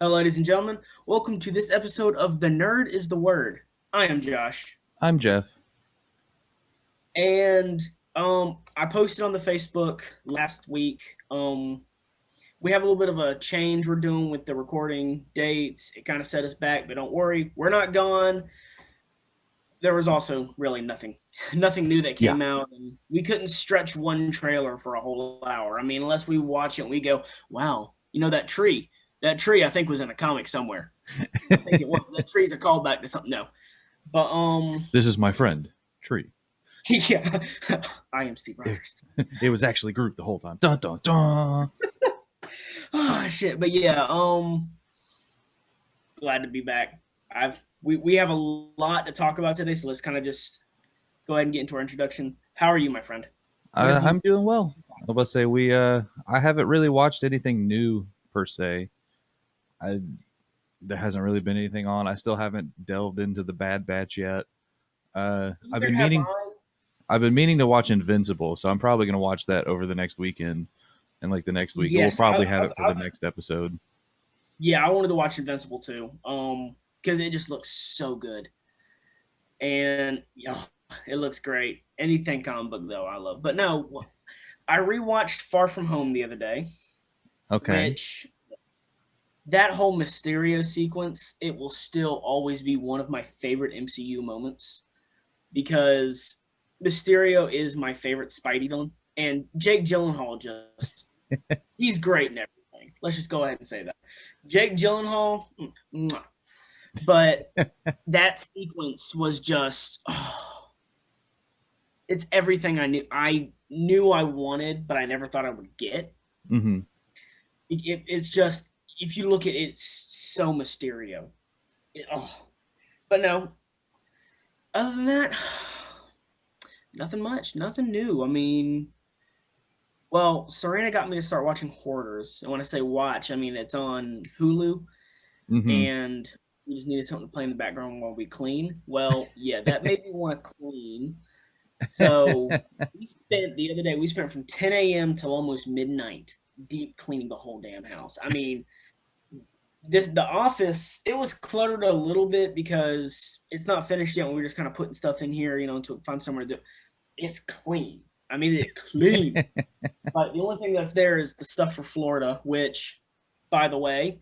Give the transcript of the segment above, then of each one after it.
Hello, ladies and gentlemen. Welcome to this episode of The Nerd is the Word. I am Josh. I'm Jeff. And I posted on the Facebook last week. We have a little bit of a change we're doing with the recording dates. It kind of set us back, but don't worry, we're not gone. There was also really nothing new that Yeah. came out, and we couldn't stretch one trailer for a whole hour. I mean, unless we watch it and we go, wow, that tree. That tree I think was in a comic somewhere. I think it was. That tree's a callback to something. No. But This is my friend, Tree. yeah. I am Steve Rogers. It was actually Groot the whole time. Dun dun dun. Oh shit. But yeah, glad to be back. We have a lot to talk about today, so let's kind of just go ahead and get into our introduction. How are you, my friend? I'm doing well. I was about to say I haven't really watched anything new per se. I There hasn't really been anything on. I still haven't delved into the Bad Batch yet. I've Neither been have meaning I. I've been meaning to watch Invincible, so I'm probably gonna watch that over the next weekend. And like the next week, we'll Yes, probably have it for the next episode. yeah, I wanted to watch Invincible too. Because it just looks so good, and it looks great. Anything comic book though, I love. But no, I rewatched Far From Home the other day, Okay. which that whole Mysterio sequence, it will still always be one of my favorite MCU moments because Mysterio is my favorite Spidey villain, and Jake Gyllenhaal he's great in everything. Let's just go ahead and say that. Jake Gyllenhaal, mwah. But that sequence was just it's everything I knew I wanted, but I never thought I would get. Mm-hmm. It's just if you look at it, it's so Mysterio. But no. Other than that, nothing much, nothing new. I mean, well, Serena got me to start watching Hoarders, and when I say watch, I mean it's on Hulu, Mm-hmm. and we just needed something to play in the background while we clean. Well, yeah, that made me want to clean. So the other day we spent from 10 a.m. till almost midnight deep cleaning the whole damn house. I mean, the office, it was cluttered a little bit because it's not finished yet. And we were just kind of putting stuff in here, to find somewhere to do. It's clean. I mean, it's clean. But the only thing that's there is the stuff for Florida, which, by the way,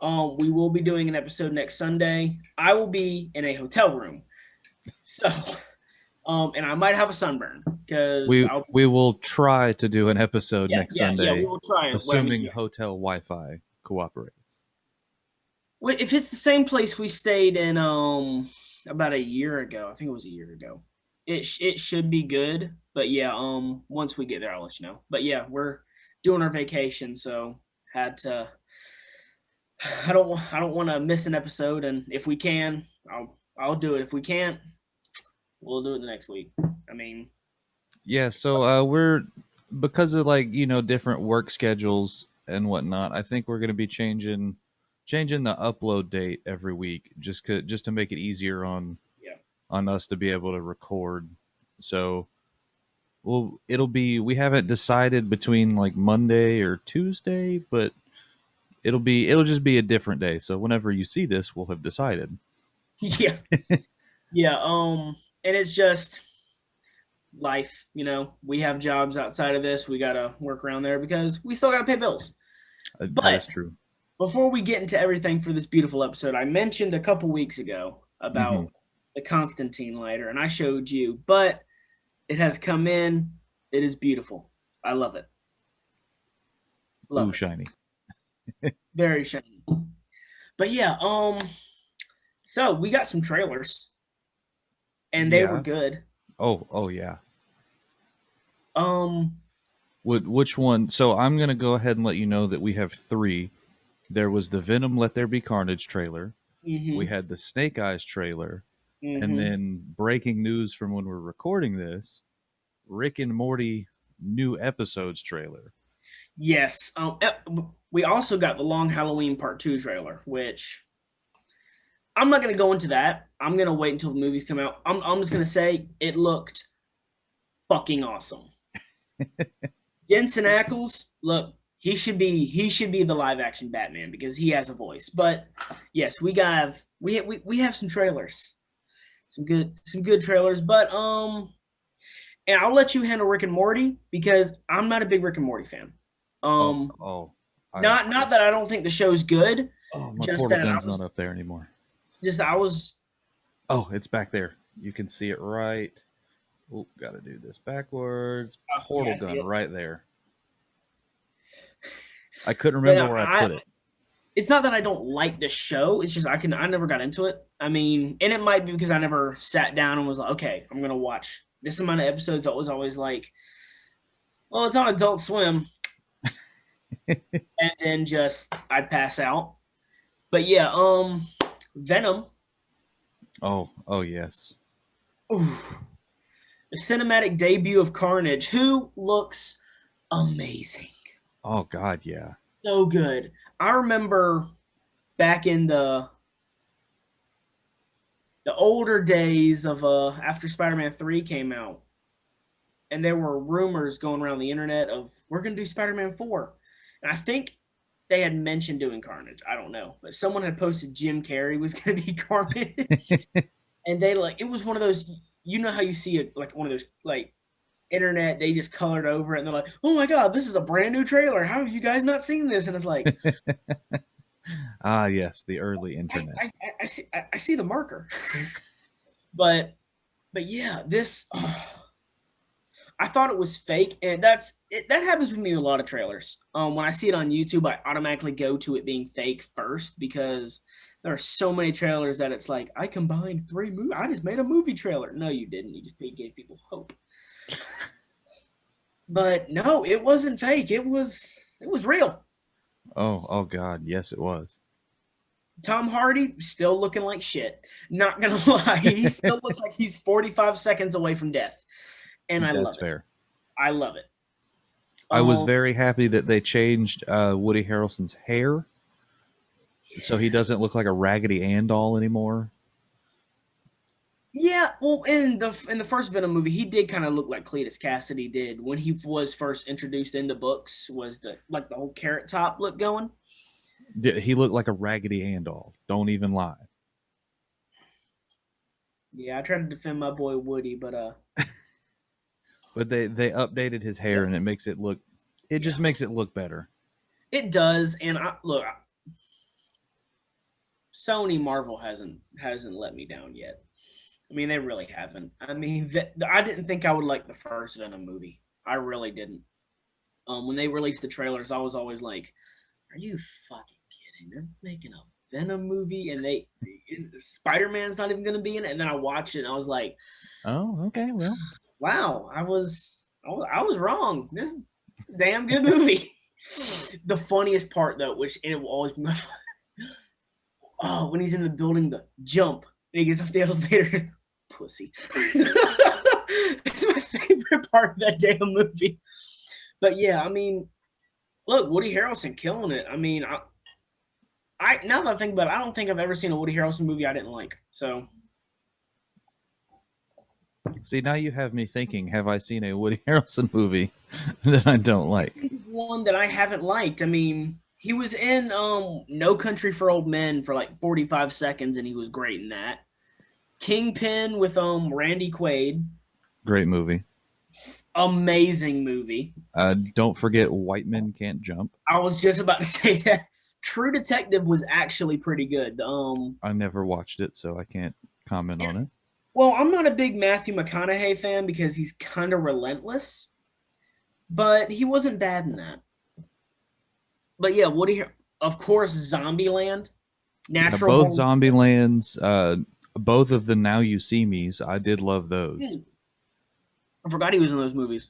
we will be doing an episode next Sunday. I will be in a hotel room, so and I might have a sunburn because We will try to do an episode next yeah, we Sunday, will try it. Well, I mean, assuming hotel Wi-Fi cooperates. if it's the same place we stayed in about a year ago, I think it was a year ago. It should be good, but yeah, once we get there, I'll let you know. But yeah, we're doing our vacation, so had to. I don't want to miss an episode, and if we can, I'll do it. If we can't, we'll do it the next week. I mean, Yeah, so we're because of different work schedules and whatnot. I think we're going to be changing the upload date every week, just to make it easier yeah, on us to be able to record. So we haven't decided between like Monday or Tuesday, but it'll just be a different day. So whenever you see this, we'll have decided. yeah, yeah. And it's just life. We have jobs outside of this. We gotta work around there because we still gotta pay bills. That is But true. before we get into everything for this beautiful episode, I mentioned a couple weeks ago Hmm. about the Constantine lighter, and I showed you, but it has come in. It is beautiful. I love it. Ooh, Love it. shiny. Very shiny. But yeah, so we got some trailers and they were Yeah. good. Oh yeah. Um, Which one? So I'm gonna go ahead and let you know that we have three. There was the Venom Let There Be Carnage trailer. We mhm, had the Snake Eyes trailer, and mhm. then breaking news from when we're recording this, Rick and Morty new episodes trailer. Yes. We also got the Long Halloween Part 2 trailer, which I'm not going to go into that. I'm going to wait until the movies come out. I'm just going to say it looked fucking awesome. Jensen Ackles, look, he should be the live action Batman because he has a voice. But yes, we have some trailers, some good trailers. But and I'll let you handle Rick and Morty because I'm not a big Rick and Morty fan. Oh, Um, oh, not that I don't think the show's good, oh, my just portal that gun's not up there anymore. I was. Oh, it's back there. You can see it right. Oh, gotta do this backwards. Portal Yeah, gun right there. I couldn't remember where I put it. It's not that I don't like the show. It's just I never got into it. I mean, and it might be because I never sat down and was like, okay, I'm gonna watch this amount of episodes. I was always like, well, it's on Adult Swim, and then just I'd pass out. But yeah, Venom. Oh yes. Oof. The cinematic debut of Carnage, who looks amazing. Oh God, yeah. So good. I remember back in the older days of after Spider-Man 3 came out, and there were rumors going around the internet of we're gonna do Spider-Man 4. And I think they had mentioned doing Carnage. I don't know. But someone had posted Jim Carrey was gonna be Carnage. And they like it was one of those, you know how you see it like one of those like internet, they just colored over it and they're like, oh my god, this is a brand new trailer. How have you guys not seen this? And it's like, Ah, yes, the early internet. I see the marker. but yeah, this I thought it was fake, and that happens with me with a lot of trailers. When I see it on YouTube, I automatically go to it being fake first because there are so many trailers that it's like I combined 3 movies. I just made a movie trailer. No, you didn't. You just gave people hope. But no, it wasn't fake. It was real. Oh God, yes, it was. Tom Hardy still looking like shit. Not gonna lie, he still looks like he's 45 seconds away from death, and I love That's it. fair. I love it. I was very happy that they changed Woody Harrelson's hair, so he doesn't look like a Raggedy Ann doll anymore. Yeah, well, in the first Venom movie, he did kind of look like Cletus Cassidy did when he was first introduced in the books. Was the whole carrot top look going? He looked like a Raggedy Ann doll. Don't even lie. Yeah, I tried to defend my boy Woody, but But they updated his hair and it makes it look. It just makes it look better. It does, and Sony Marvel hasn't let me down yet. I mean, they really haven't. I mean, I didn't think I would like the first Venom movie. I really didn't. When they released the trailers, I was always like, "Are you fucking kidding? They're making a Venom movie, and Spider-Man's not even going to be in it." And then I watched it, and I was like, "Oh, okay, well, wow, I was wrong. This is a damn good movie." The funniest part, though, which it will always be my when he's in the building, the jump, and he gets off the elevator. Pussy. It's my favorite part of that damn movie. But yeah, I mean, look, Woody Harrelson killing it. I mean, I now that I think about it, I don't think I've ever seen a Woody Harrelson movie I didn't like. So, see, now you have me thinking: have I seen a Woody Harrelson movie that I don't like? One that I haven't liked. I mean, he was in No Country for Old Men for like 45 seconds, and he was great in that. Kingpin with Randy Quaid. Great movie. Amazing movie. Don't forget White Men Can't Jump. I was just about to say that. True Detective was actually pretty good. I never watched it, so I can't comment on it. Well, I'm not a big Matthew McConaughey fan because he's kind of relentless, but he wasn't bad in that. But yeah, Woody, of course, Zombieland, Natural. Both Zombielands, both of the Now You See Me's, I did love those. I forgot he was in those movies.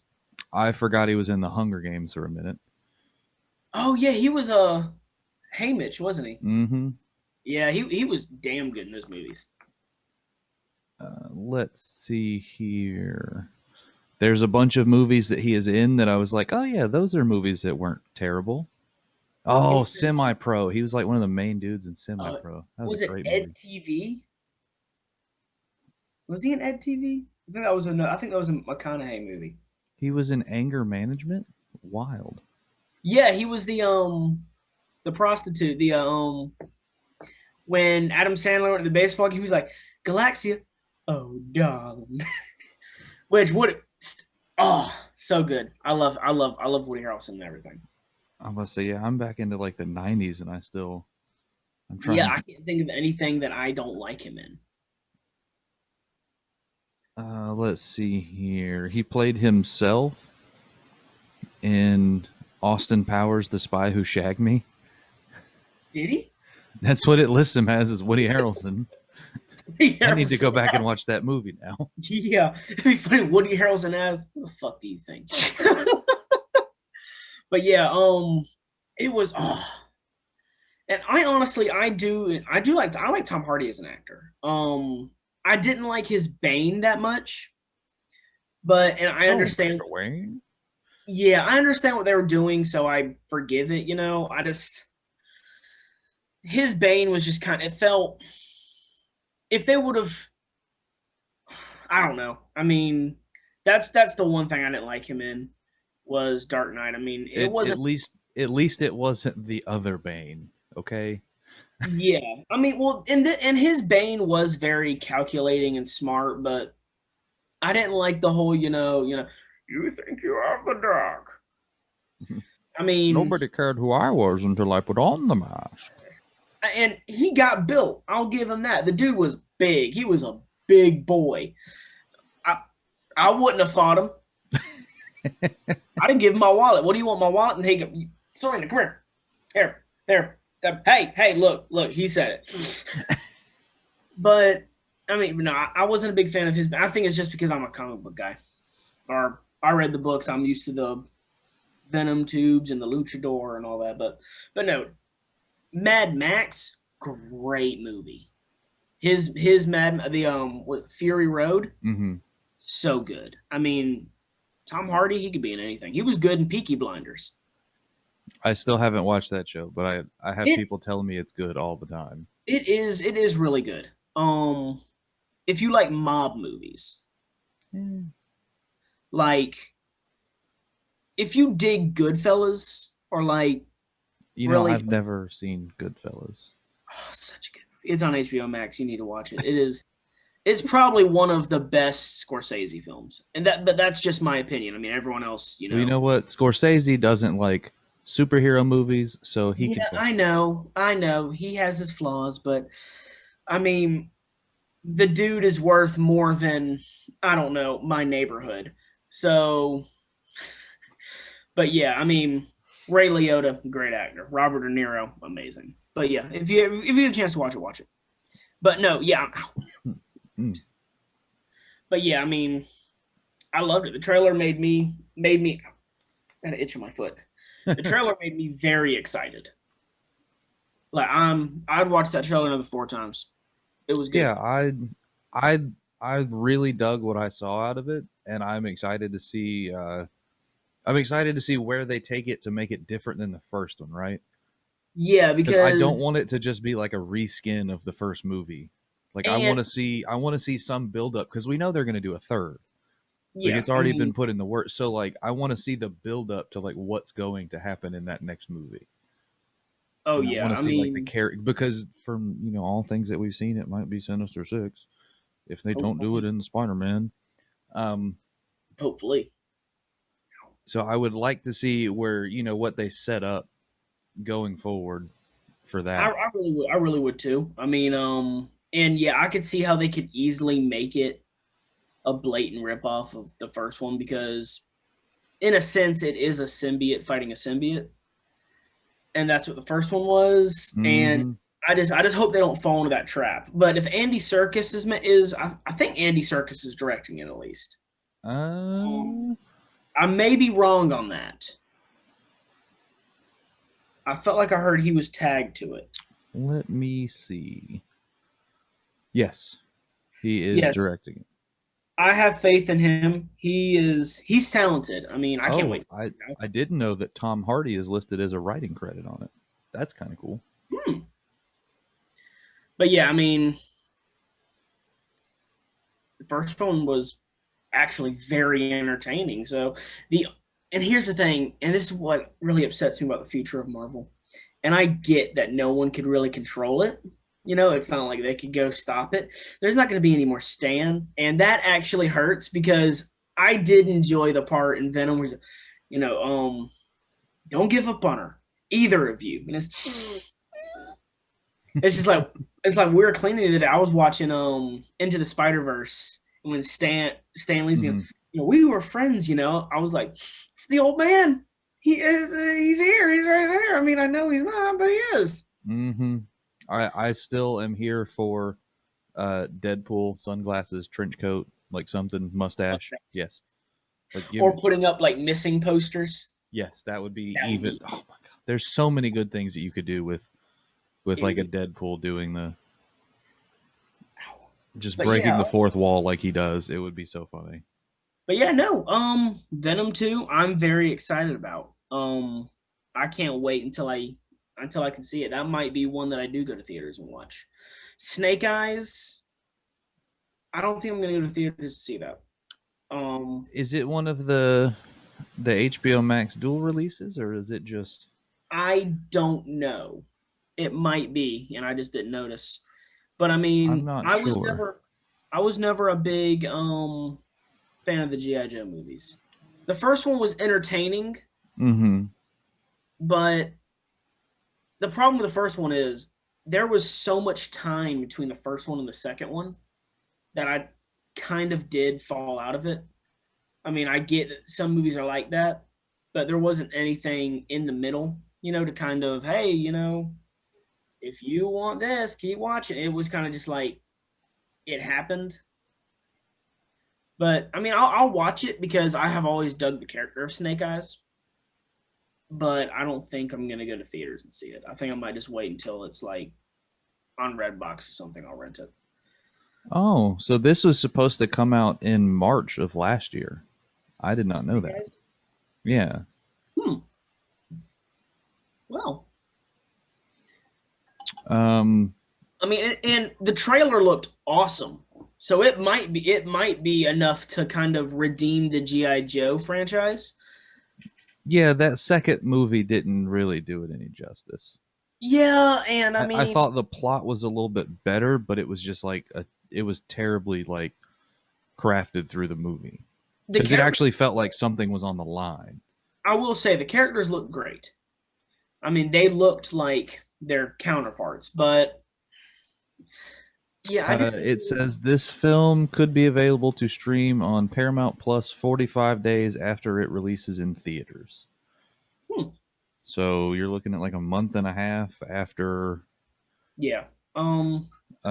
I forgot he was in the Hunger Games for a minute. Oh yeah, he was Haymitch, wasn't he? Mm-hmm. Yeah, he was damn good in those movies. Let's see here. There's a bunch of movies that he is in that I was like, oh yeah, those are movies that weren't terrible. Oh, Semi-Pro. He was like one of the main dudes in Semi-Pro. That was a great movie. Ed TV? Was he in Ed TV? I think that was a McConaughey movie. He was in Anger Management. Wild. Yeah, he was the prostitute. The when Adam Sandler went to the baseball game, he was like, Galaxia, oh darling. Which would oh so good. I love Woody Harrelson and everything. I must say, yeah, I'm back into like the '90s, and I'm Yeah, trying I to. can't think of anything that I don't like him in. Let's see here. He played himself in Austin Powers, The Spy Who Shagged Me. Did he? That's what it lists him as, is Woody Harrelson. Woody I need to go Harrelson. back and watch that movie now. Yeah, it'd be funny. Woody Harrelson as what the fuck do you think? But yeah, it was and I honestly I like Tom Hardy as an actor. I didn't like his Bane that much, but and I Oh, understand. Mr. Wayne. Yeah, I understand what they were doing, so I forgive it. I just his Bane was just kind of it felt if they would have I don't know. I mean, that's the one thing I didn't like him in was Dark Knight. I mean, it It wasn't. at least it wasn't the other Bane. Okay. Yeah, I mean, well, and his Bane was very calculating and smart, but I didn't like the whole, you think you have the dark. I mean, Nobody cared who I was until I put on the mask. and he got built. I'll give him that. The dude was big. He was a big boy. I I wouldn't have fought him. I didn't give him my wallet. What do you want, my wallet? And he go, Serena, come here. Here. Hey, look. He said it. But I mean, no, I wasn't a big fan of his. I think it's just because I'm a comic book guy, or I read the books. I'm used to the Venom tubes and the Luchador and all that. But no, Mad Max, great movie. His Mad the Fury Road, Mm-hmm. so good. I mean, Tom Hardy, he could be in anything. He was good in Peaky Blinders. I still haven't watched that show, but I have It people telling me it's good all the time. it is really good. If you like mob movies, Mm. like if you dig Goodfellas or like You know, really I've never seen Goodfellas. such a good movie. It's on HBO Max. You need to watch it. It's probably one of the best Scorsese films. But that's just my opinion. I mean, everyone else, Well, you know what? Scorsese doesn't like superhero movies, so he can Yeah, fuck I it. know. I know. He has his flaws, but I mean, the dude is worth more than I don't know, my neighborhood. So, but yeah, I mean, Ray Liotta, great actor. Robert De Niro, amazing. But yeah, if you get a chance to watch it, watch it. But no, yeah, Mm. but yeah, I mean, I loved it. The trailer made me I had an itch in my foot. The trailer made me very excited. Like I'd watch that trailer another 4 times. It was good. Yeah, I I really dug what I saw out of it, and I'm excited to see. I'm excited to see where they take it to make it different than the first one, right? Yeah, Because I don't because want it to just be like a reskin of the first movie. Like and I want to see some build up because we know they're going to do a third. Like yeah, it's I already been mean, put in the works. So like I want to see the build up to like what's going to happen in that next movie. oh And I yeah, want to I see like the mean, character because from all things that we've seen, it might be Sinister Six if they don't do it hopefully, in Spider Man. Um, hopefully. so I would like to see where what they set up going forward for I, that. I really would. I really would too. I mean, and yeah, I could see how they could easily make it a blatant ripoff of the first one because, in a sense, it is a symbiote fighting a symbiote, and that's what the first one was. And Mm-hmm. I just hope they don't fall into that trap. But if Andy Serkis I think Andy Serkis is directing it at least. Um, Uh, I may be wrong on that. I felt like I heard he was tagged to it. let me see. Yes, he is Yes, directing it. I have faith in him. He's talented. I mean, I can't Oh, wait. I didn't know that Tom Hardy is listed as a writing credit on it. That's kind of cool. Hmm. But yeah, I mean, the first one was actually very entertaining. So the And here's the thing, and this is what really upsets me about the future of Marvel. And I get that no one could really control it. You know, it's not like they could go stop it. There's not going to be any more Stan, and that actually hurts because I did enjoy the part in Venom where, you know, don't give up on her, either of you. And it's just like we were cleaning it. I was watching Into the Spider Verse when Stanley's Mhm. we were friends. I was like, it's the old man. He is. He's here. He's right there. I mean, I know he's not, but he is. Mhm. I still am here for Deadpool, sunglasses, trench coat, like something, mustache. Yes. Like give Or me, putting up like missing posters. yes, that would be That would even. be. Oh my god. There's so many good things that you could do with like a It, Deadpool doing the just but breaking yeah, the fourth wall like he does. It would be so funny. no. Venom 2, I'm very excited about. I can't wait until I can see it. That might be one that I do go to theaters and watch. Snake Eyes, I don't think I'm gonna go to theaters to see that. Um, Is it one of the HBO Max dual releases, or is it just? I don't know. It might be, and I just didn't notice. But I I'm mean, not I was sure. never a big fan of the GI Joe movies. The first one was entertaining, Mm-hmm. but the problem with the first one is there was so much time between the first one and the second one that I kind of did fall out of it. I mean, I get that some movies are like that, but there wasn't anything in the middle, to kind of, hey, if you want this, keep watching. It was kind of just like it happened. But I mean, I'll watch it because I have always dug the character of Snake Eyes. But I don't think I'm gonna go to theaters and see it. I think I might just wait until it's like on Redbox or something. I'll rent it. Oh, so this was supposed to come out in March of last year. I did not know Snake that. Eyes. Yeah. Hmm. Well, Um. I mean, and the trailer looked awesome. So it might be enough to kind of redeem the GI Joe franchise. Yeah, that second movie didn't really do it any justice. Yeah, and I I mean thought the plot was a little bit better, but it was just like it was terribly like crafted through the movie the because it character. actually felt like something was on the line. I will say the characters look great. I mean, they looked like their counterparts, but yeah, I didn't. It says this film could be available to stream on Paramount Plus 45 days after it releases in theaters. Hmm, So you're looking at like a month and a half after. yeah. I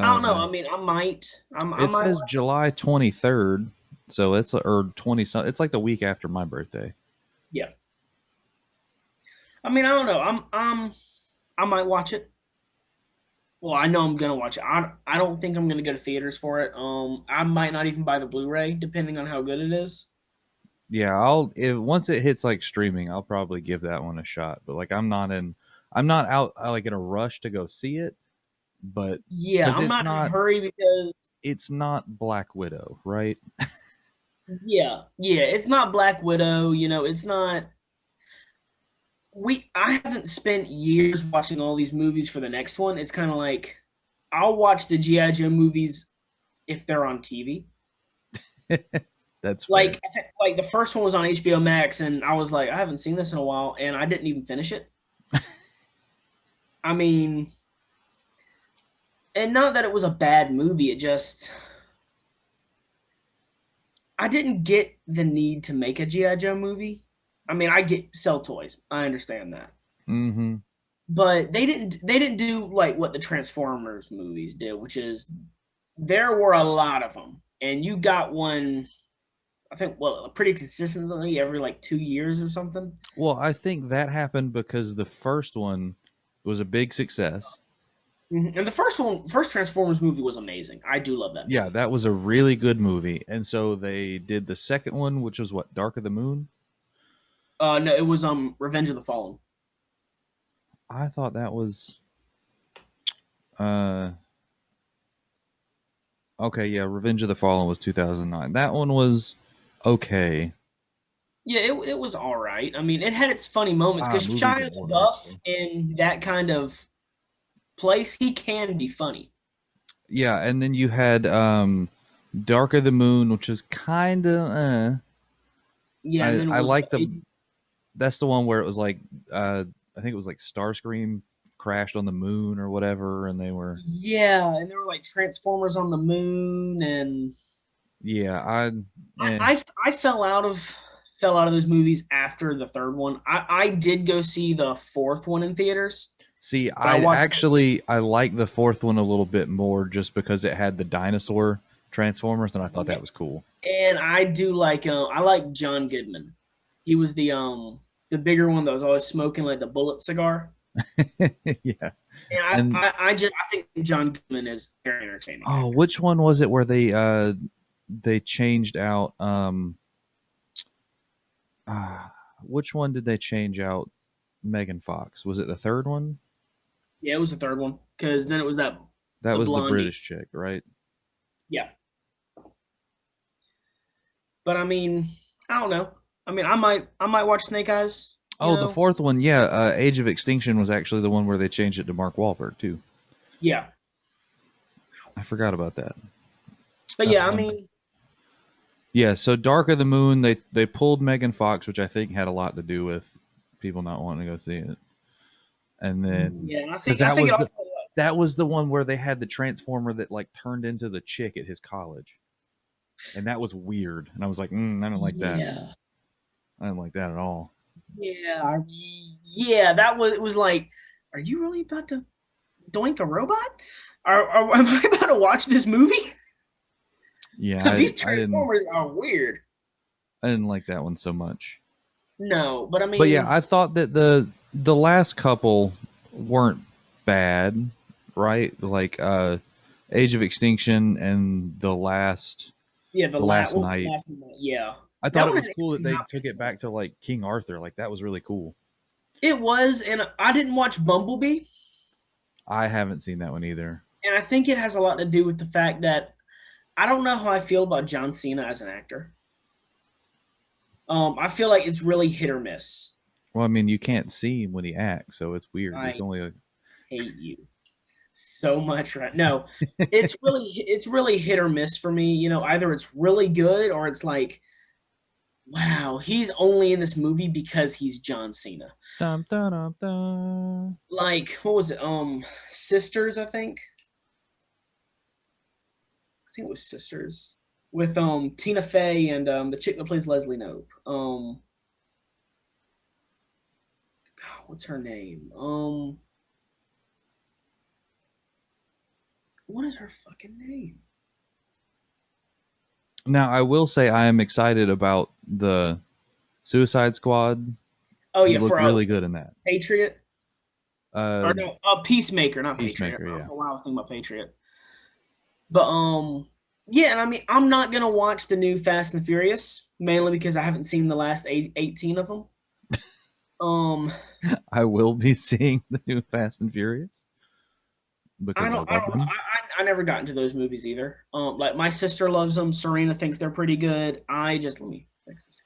don't know. Uh, I mean, I might. I it might. says July 23rd, so it's or 20. It's like the week after my birthday. Yeah. I mean, I don't know. I might watch it. Well, I know I'm gonna watch it. I don't think I'm gonna go to theaters for it. I might not even buy the Blu-ray, depending on how good it is. Yeah, I'll if once it hits like streaming, I'll probably give that one a shot. But like, I'm not out like in a rush to go see it. But Yeah, because I'm not in a hurry because it's not Black Widow, right? yeah, it's not Black Widow. It's not. I haven't spent years watching all these movies for the next one. It's kind of like I'll watch the GI Joe movies if they're on TV. That's fair. Like the first one was on HBO Max, and I was like, I haven't seen this in a while, and I didn't even finish it. I mean, and not that it was a bad movie. It just I didn't get the need to make a GI Joe movie. I mean, I get sell toys. I understand that. Mm-hmm. But they didn't do like what the Transformers movies did, which is there were a lot of them, and you got one. I think pretty consistently every like 2 years or something. Well, I think that happened because the first one was a big success. And the first Transformers movie was amazing. I do love that Yeah, movie. that was a really good movie. And so they did the second one, which was what, Dark of the Moon? No, it was Revenge of the Fallen. I thought that was uh okay, yeah, Revenge of the Fallen was 2009. That one was okay. Yeah, it was all right. I mean, it had its funny moments because Movies Shia and more LaBeouf actually. in that kind of place, he can be funny. Yeah, and then you had Dark of the Moon, which is kind of Yeah, and then it I was like what, the that's the one where it was like I think it was like Starscream crashed on the moon or whatever, and they were yeah, and there were like Transformers on the moon, and yeah I, eh. I fell out of those movies after the third one. I did go see the fourth one in theaters, See, but I watched I like the fourth one a little bit more just because it had the dinosaur Transformers, and I thought yeah, that was cool. and I do like I like John Goodman. He was the bigger one that was always smoking like the bullet cigar. Yeah, And and I think John Goodman is a very entertaining oh, actor. which one was it where they changed out uh, which one did they change out Megan Fox? Was it the third one? Yeah, it was the third one because then it was that That the was the blondie. British chick, right? Yeah, but I mean, I don't know. I mean, I might watch Snake Eyes. You Oh, the know, fourth one, yeah. Age of Extinction was actually the one where they changed it to Mark Wahlberg too. yeah, I forgot about that. but yeah, I Um, mean, yeah, so Dark of the Moon, they pulled Megan Fox, which I think had a lot to do with people not wanting to go see it, and then yeah, and because I think it also that was the one where they had the transformer that like turned into the chick at his college, and that was weird, and I was like, I don't like that. yeah, I didn't like that at all. yeah, yeah. That was it. Was like, are you really about to doink a robot? Am I about to watch this movie? Yeah, These I didn't Transformers are weird. like that one so much. No, but I But yeah, mean, I thought that the last couple weren't bad, right? Like Age of Extinction and yeah, the last what was the night. last one? Yeah, I that thought it one was had cool that they not took it been. back to like King Arthur. Like that was really cool. It was, and I didn't watch Bumblebee, I haven't seen that one either. and I think it has a lot to do with the fact that I don't know how I feel about John Cena as an actor. I feel like it's really hit or miss. Well, I mean, you can't see him when he acts, so it's weird. He's I only like, hate you so much right no it's really hit or miss for me, you know, either it's really good or it's like wow, he's only in this movie because he's John Cena. dum, dum, dum, dum. Like what was it, Sisters, I think it was Sisters with Tina Fey and the chick that plays Leslie Knope. What's her name? What is her fucking name? Now, I will say I am excited about the Suicide Squad. Oh He yeah, looked for really good in that. Patriot, Uh, or no, Peacemaker, not Patriot. Peacemaker, I yeah. don't know why I was thinking about Patriot. But yeah, and I mean, I'm not gonna watch the new Fast and Furious mainly because I haven't seen the last 18 of them. Um, I will be seeing the new Fast and Furious because I I love don't know. them. I never got into those movies either. Like my sister loves them. Serena thinks they're pretty good. I just let me fix this.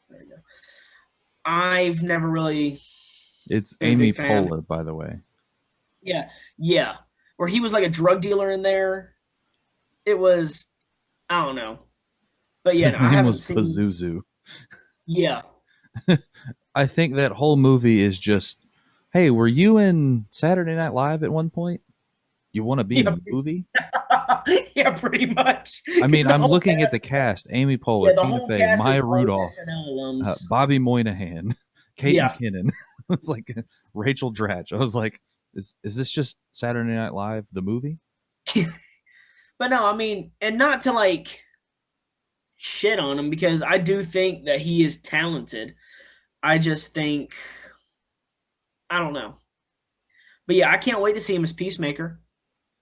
There we go. I've never really It's been a Amy big fan. Poehler, by the way. Yeah, yeah. Where he was like a drug dealer in there. It was I don't know, but yeah, no, His I name haven't was seen. Pazuzu. Yeah, I think that whole movie is just, hey, were you in Saturday Night Live at one point? You want to be in yeah, a movie? yeah, pretty much. I Because mean, the I'm whole looking at cast the is like, cast: Amy yeah, Poehler, the Tina whole Fey, cast is Maya old Rudolph, SNL alums. Bobby Moynihan, Kate Yeah, McKinnon. It's like Rachel Dratch. I was like, is this just Saturday Night Live the movie? but no, I mean, and not to like shit on him because I do think that he is talented. I just think I don't know, but yeah, I can't wait to see him as Peacemaker.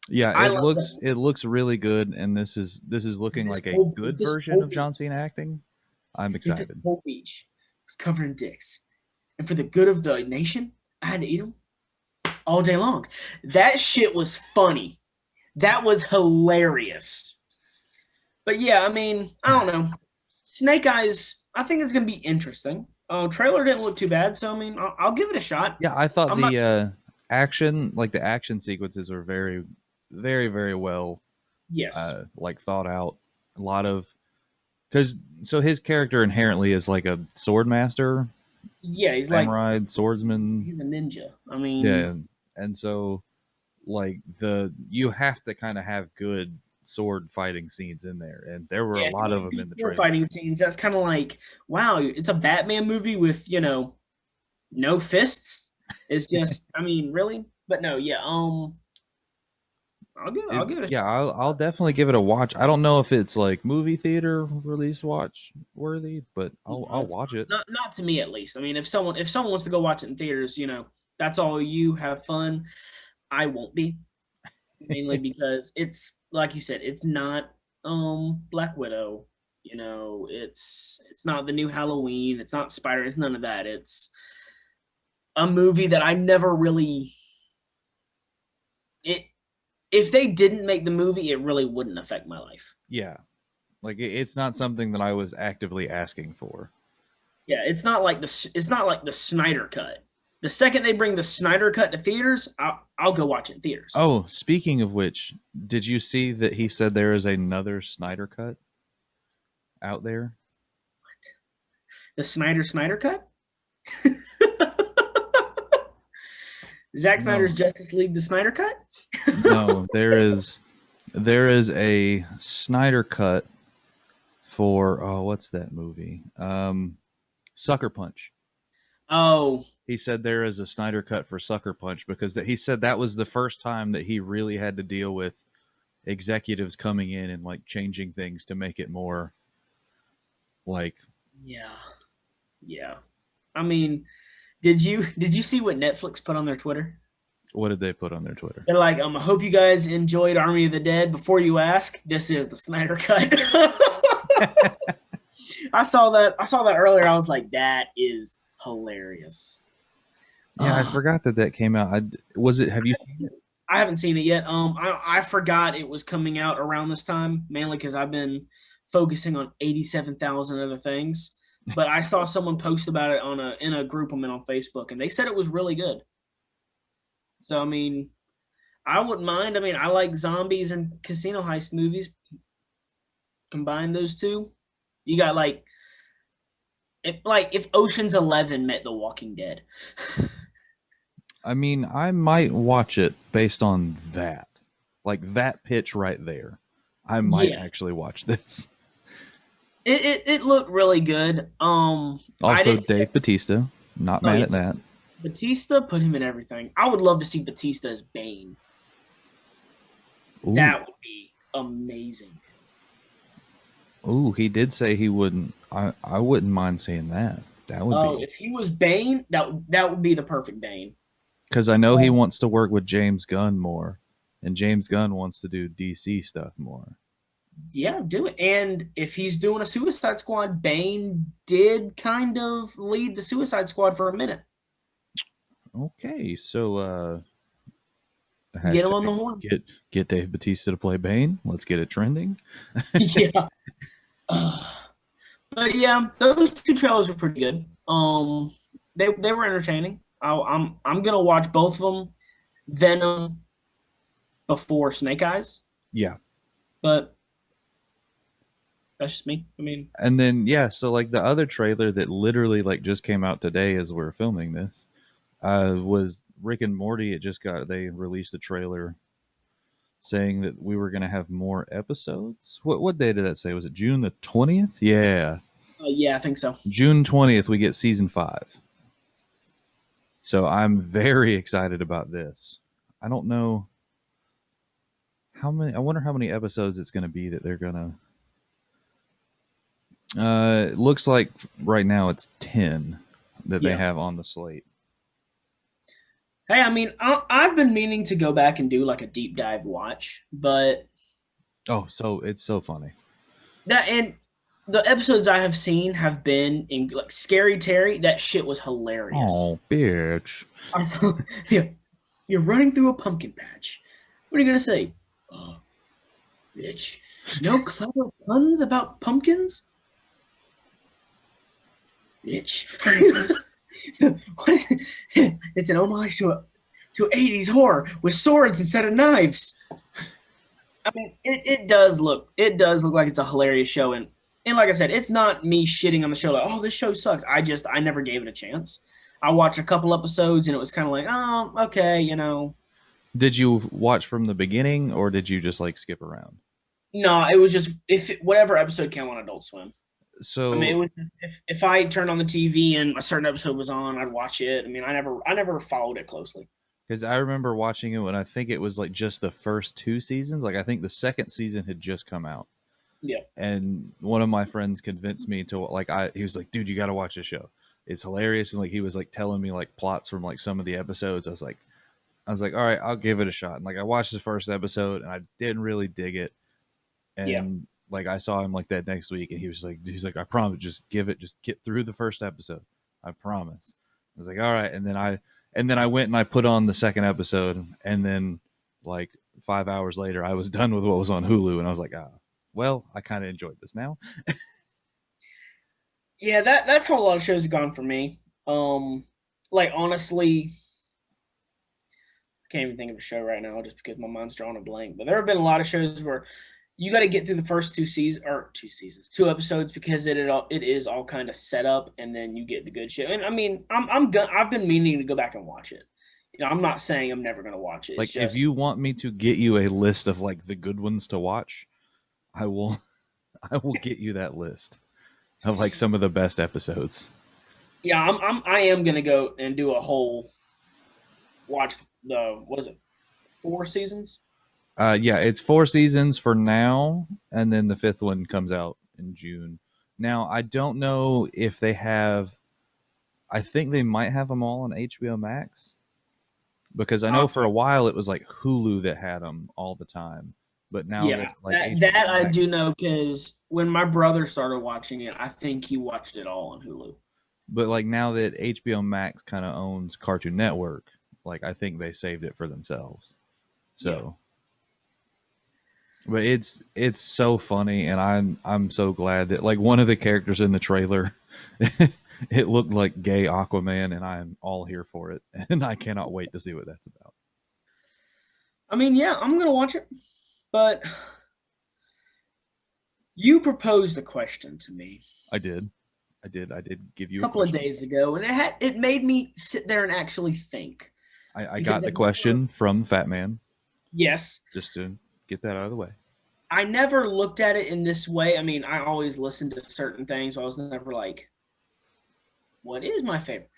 Yeah, I love that. it looks really good, and this is looking like a If good this version whole of beach, John Cena acting. I'm if this excited. whole beach was covered in dicks, and for the good of the nation, I had to eat them all day long. That shit was funny. That was hilarious. But yeah, I mean, I don't know. Snake Eyes. I think it's gonna be interesting. Trailer didn't look too bad, so I mean, I'll give it a shot. Yeah, I thought I'm not. the action, like the action sequences, are very, very, very well Yes. like thought out. A lot of because so his character inherently is like a sword master, Yeah, he's like samurai, swordsman. he's a ninja. I mean, Yeah, and so like the you have to kind of have good sword fighting scenes in there, and there were a yeah, if you lot of have them good in the sword trailer. fighting scenes, that's kind of like, wow, it's a Batman movie with no fists. It's just, I mean, really, but no, yeah. I'll give it a Yeah, shot. I'll definitely give it a watch. I don't know if it's like movie theater release watch worthy, but No, I'll it's watch it. not to me at least. I mean, if someone wants to go watch it in theaters, that's all you have fun. I won't be, mainly because it's like you said, it's not Black Widow. It's not the new Halloween. It's not Spider. It's none of that. It's a movie that I never really it. If they didn't make the movie, it really wouldn't affect my life. Yeah, like it's not something that I was actively asking for. Yeah, it's not like the Snyder cut. The second they bring the Snyder cut to theaters, I'll go watch it in theaters. Oh, speaking of which, did you see that he said there is another Snyder cut out there? The Snyder cut? Zack Snyder's No, Justice League, the Snyder cut? no, there is a Snyder cut for what's that movie? Sucker Punch. Oh, He said there is a Snyder cut for Sucker Punch because he said that was the first time that he really had to deal with executives coming in and like changing things to make it more like yeah. Yeah. I mean, did you see what Netflix put on their Twitter? what did they put on their Twitter? They're like, I hope you guys enjoyed Army of the Dead. Before you ask, this is the Snyder cut. I saw that earlier. I was like, that is hilarious. Yeah, I Uh, forgot that came out. Was it? Have you seen it? I haven't seen it yet. I forgot it was coming out around this time, mainly because I've been focusing on 87,000 other things. But I saw someone post about it in a group I'm in on Facebook, and they said it was really good. So I mean, I wouldn't mind. I mean, I like zombies and casino heist movies. Combine those two, you got if Ocean's 11 met The Walking Dead. I mean, I might watch it based on that, like that pitch right there. I might Yeah, actually watch this. it looked really good. I Also, didn't. Dave Batista. Not Oh mad yeah, at that. Batista put him in everything. I would love to see Batista as Bane. Ooh, That would be amazing. ooh, he did say he wouldn't. I wouldn't mind seeing that. That would Oh, be if he was Bane, that would be the perfect Bane. because I know he Uh, wants to work with James Gunn more, and James Gunn wants to do DC stuff more. yeah, do it. And if he's doing a Suicide Squad, Bane did kind of lead the Suicide Squad for a minute. Okay, so Get him hashtag on the horn. get Dave Batista to play Bane. Let's get it trending. Yeah. Uh, but yeah, those two trailers were pretty good. They were entertaining. I'm gonna watch both of them. Venom before Snake Eyes, Yeah, but that's just me. I mean, and then yeah, so like the other trailer that literally like just came out today as we're filming this was Rick and Morty. They released a trailer saying that we were going to have more episodes. What day did that say? Was it June the 20th? Yeah, yeah, I think so. June 20th we get season 5. So I'm very excited about this. I don't know how many. I wonder how many episodes it's going to be that they're going to. It looks like right now it's 10 that they Yeah. have on the slate. Hey, I mean, I've been meaning to go back and do like a deep dive watch, but Oh, so it's so funny. that and the episodes I have seen have been in like Scary Terry. That shit was hilarious. Oh, bitch. I saw, yeah, you're running through a pumpkin patch. What are you gonna say? Oh, bitch. No clever puns about pumpkins? bitch. It's an homage to 80s horror with swords instead of knives. I mean, it does look like it's a hilarious show, and like I said, it's not me shitting on the show like, oh, this show sucks. I never gave it a chance. I watched a couple episodes and it was kind of like, oh, okay, you know. Did you watch from the beginning, or did you just like skip around? No, it was just whatever episode came on Adult Swim. I mean, it So, was just, if I turned on the TV and a certain episode was on, I'd watch it. I mean, I never followed it closely. because I remember watching it when I think it was like just the first two seasons. Like I think the second season had just come out, Yeah, and one of my friends convinced me to like. He was like, "Dude, you got to watch this show. It's hilarious." And like he was like telling me like plots from like some of the episodes. I was like, "All right, I'll give it a shot." And like I watched the first episode, and I didn't really dig it. yeah, And like I saw him like that next week, and he's like, "I promise, just get through the first episode. I promise." I was like, "All right," and then I went and I put on the second episode, and then like 5 hours later, I was done with what was on Hulu, and I was like, "Ah, well, I kind of enjoyed this now." yeah. That's how a lot of shows have gone for me. Like honestly, I can't even think of a show right now just because my mind's drawing a blank. But there have been a lot of shows where you got to get through the first two episodes because it is all kind of set up, and then you get the good shit. And I mean, I've been meaning to go back and watch it. You know, I'm not saying I'm never gonna watch it. It's Like if just you want me to get you a list of like the good ones to watch, I will I will get you that list of like some of the best episodes. yeah, I am gonna go and do a whole watch the what is it, 4 seasons? Yeah, it's 4 seasons for now, and then the fifth one comes out in June. Now, I don't know if they have. I think they might have them all on HBO Max because I know for Okay. a while it was like Hulu that had them all the time, but now that Yeah, like that HBO I do Max, know because when my brother started watching it, I think he watched it all on Hulu. but like now that HBO Max kind of owns Cartoon Network, like I think they saved it for themselves. Yeah. So, but it's so funny, and I'm so glad that like one of the characters in the trailer, it looked like gay Aquaman, and I'm all here for it, and I cannot wait to see what that's about. I mean, yeah, I'm gonna watch it, but you proposed a question to me I did, I did give a you a couple of question. days ago, and it made me sit there and actually think I because got the question from Fat Man yes, just to get that out of the way. I never looked at it in this way. I mean, I always listened to certain things, so I was never like, what is my favorite?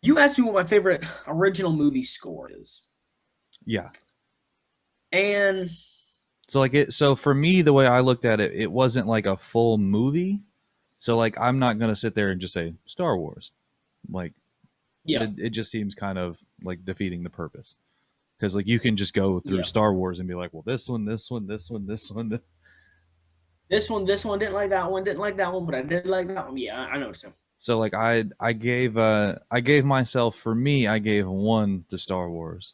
You asked me what my favorite original movie score is, Yeah. and So like it. So for me, the way I looked at it, it wasn't like a full movie. So like I'm not gonna sit there and just say Star Wars. Like yeah, it just seems kind of like defeating the purpose. Because like you can just go through yeah, Star Wars and be like, well, this one, this one, this one, this one. this one didn't like that one, didn't like that one, but I did like that one. Yeah, I know so. So like I gave myself, for me, I gave one to Star Wars.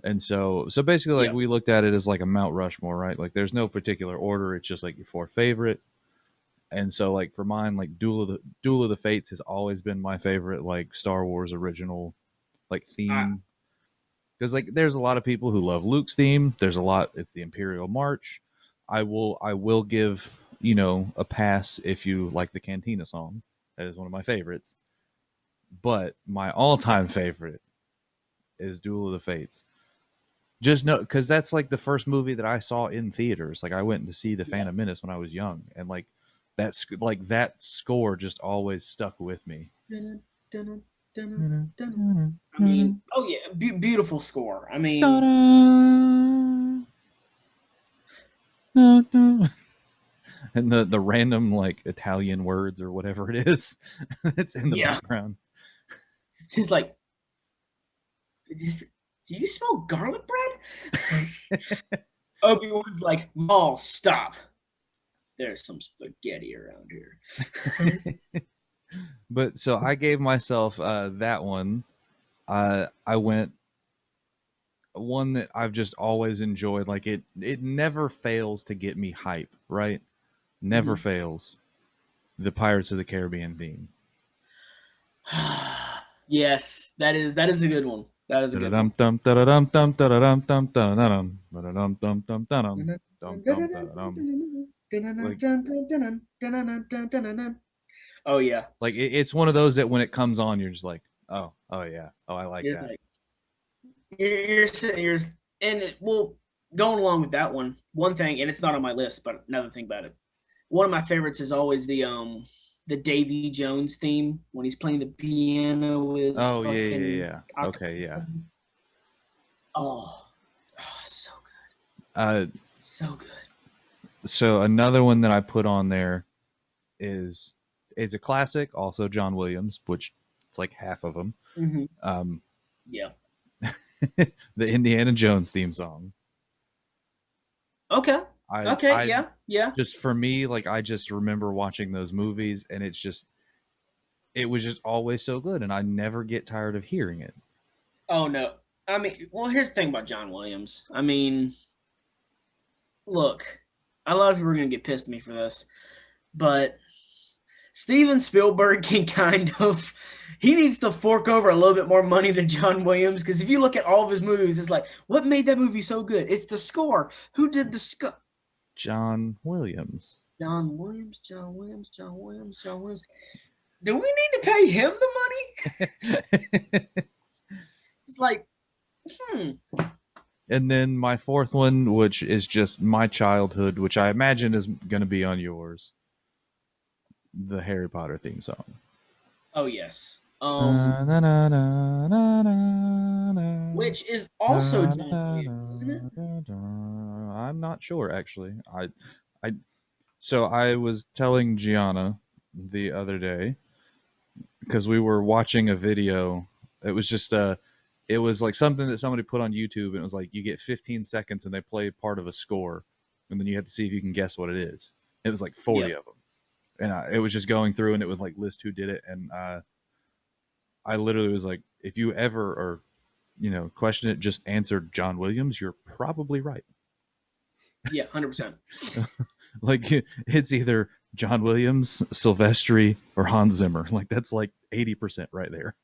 And so basically like Yeah, we looked at it as like a Mount Rushmore, right? Like there's no particular order, it's just like your four favorite. And so like for mine, like Duel of the Fates has always been my favorite like Star Wars original like I, theme. Because like there's a lot of people who love Luke's theme. There's a lot. It's the Imperial March. I will give a pass if you like the Cantina song. That is one of my favorites. But my all-time favorite is Duel of the Fates. Just know because that's like the first movie that I saw in theaters. Like I went to see the yeah. Phantom Menace when I was young, and like that score just always stuck with me. Dun, dun, dun, dun. I mean, oh yeah, beautiful score. I mean, And the random like Italian words or whatever it is that's in the yeah, background. just like, do you smell garlic bread? Obi-Wan's like, Maul, stop. There's some spaghetti around here. But so I gave myself that one. I went one that I've just always enjoyed. Like it never fails to get me hype. Right? Never Mhm. fails. The Pirates of the Caribbean theme. Yes, that is a good one. That is a good one. Da-da-dum, dum, da-da-dum, dum, da-da-dum, dum, da-da-dum, da-da-dum, dum, dum, da-dum, dum, dum, da-da-dum. Like, Oh yeah, like it's one of those that when it comes on, you're just like, oh, oh yeah, oh I like you're just that. like you're sitting here, and well, going along with that one. One thing, and it's not on my list, but another thing about it. One of my favorites is always the Davy Jones theme when he's playing the piano with his Oh yeah, yeah, fucking yeah. Okay, yeah. oh, so good, Uh, so good. so another one that I put on there is it's a classic, also John Williams, which it's like half of them. Hmm. Um, Yeah. the Indiana Jones theme song. Okay. Okay. I Yeah. Yeah. just for me, like I just remember watching those movies, and it was just always so good, and I never get tired of hearing it. Oh no. I mean, well, here's the thing about John Williams. I mean, look, a lot of people are gonna get pissed at me for this, but Steven Spielberg can kind of he needs to fork over a little bit more money to John Williams because if you look at all of his movies, it's like, what made that movie so good? It's the score. Who did the score? John Williams. John Williams, John Williams, John Williams, John Williams. Do we need to pay him the money? It's like, hmm. And then my fourth one, which is just my childhood, which I imagine is going to be on yours, the Harry Potter theme song. Oh yes. Na, na, na, na, na, na, na, Which is also na, John na, Williams, na, isn't it? na. I'm not sure actually. I, so I was telling Gianna the other day because we were watching a video. It was just it was like something that somebody put on YouTube, and it was like you get 15 seconds and they play part of a score, and then you have to see if you can guess what it is. It was like 40 Yep. of them, and it was just going through, and it would like list who did it, and I literally was like, if you ever or question it, just answer John Williams, you're probably right. Yeah, 100%. Like it's either John Williams, Silvestri, or Hans Zimmer. Like that's like 80% right there.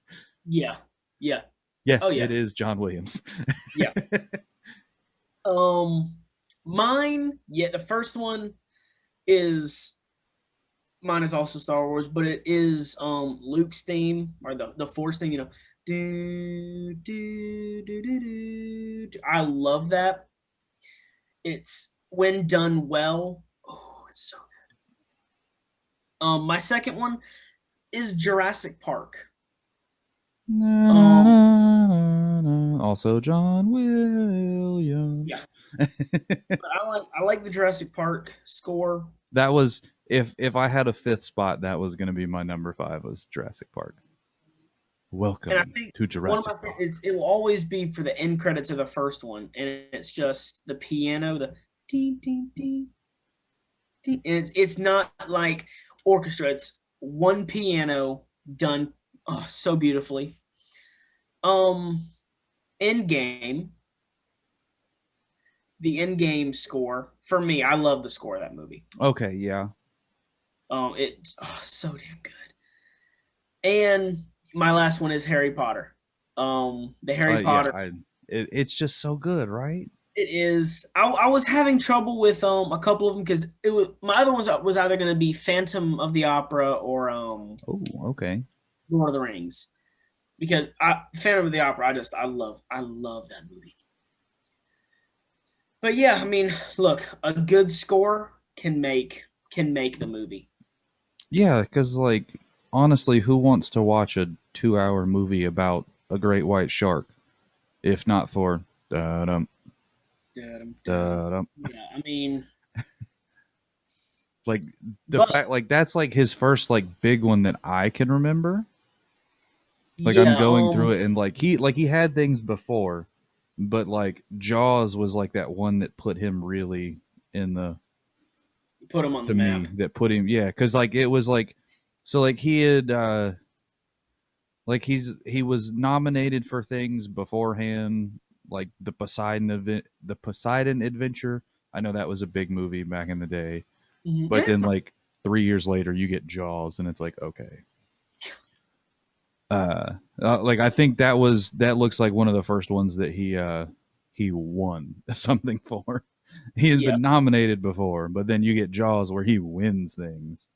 Yeah. Yeah. Oh Yes, yeah. it is John Williams. Yeah. Um mine, yeah, the first one is mine is also Star Wars, but it is Luke's theme or the Force theme, Do, do, do, do, do. I love that. It's when done well. Oh, it's so good. My second one is Jurassic Park. Um, Also John Williams. yeah, but I like the Jurassic Park score, That was if I had a fifth spot, that was going to be my number five was Jurassic Park. and I Welcome think to one of Jurassic my Park. favorites. It will always be for the end credits of the first one, and it's just the piano, the ding ding ding ding. And it's not like orchestra. It's one piano done so beautifully. Um, End game, the end game score for me. I love the score of that movie. Okay, yeah. It's so damn good. And my last one is Harry Potter. The Harry Yeah, Potter. it's just so good, right? It is. I was having trouble with a couple of them because it was my other ones was either going to be Phantom of the Opera or Oh, okay. Lord of the Rings because Phantom of the Opera I love that movie. But yeah, I mean, look, a good score can make the movie. Yeah, because like honestly, who wants to watch a 2-hour movie about a great white shark if not for da-dum, da-dum. Yeah, I mean, Like the but fact like that's like his first like big one that I can remember. Like I'm yeah, going through it, and like he had things before, but like Jaws was like that one that put him really in the put him on the to me map. that put him, yeah, because like it was like so like he had like he was nominated for things beforehand, like the Poseidon Adventure. I know that was a big movie back in the day, but It's then not. like 3 years later you get Jaws, and it's like okay. Like I think that looks like one of the first ones that he won something for. He has Yeah. been nominated before, but then you get Jaws where he wins things,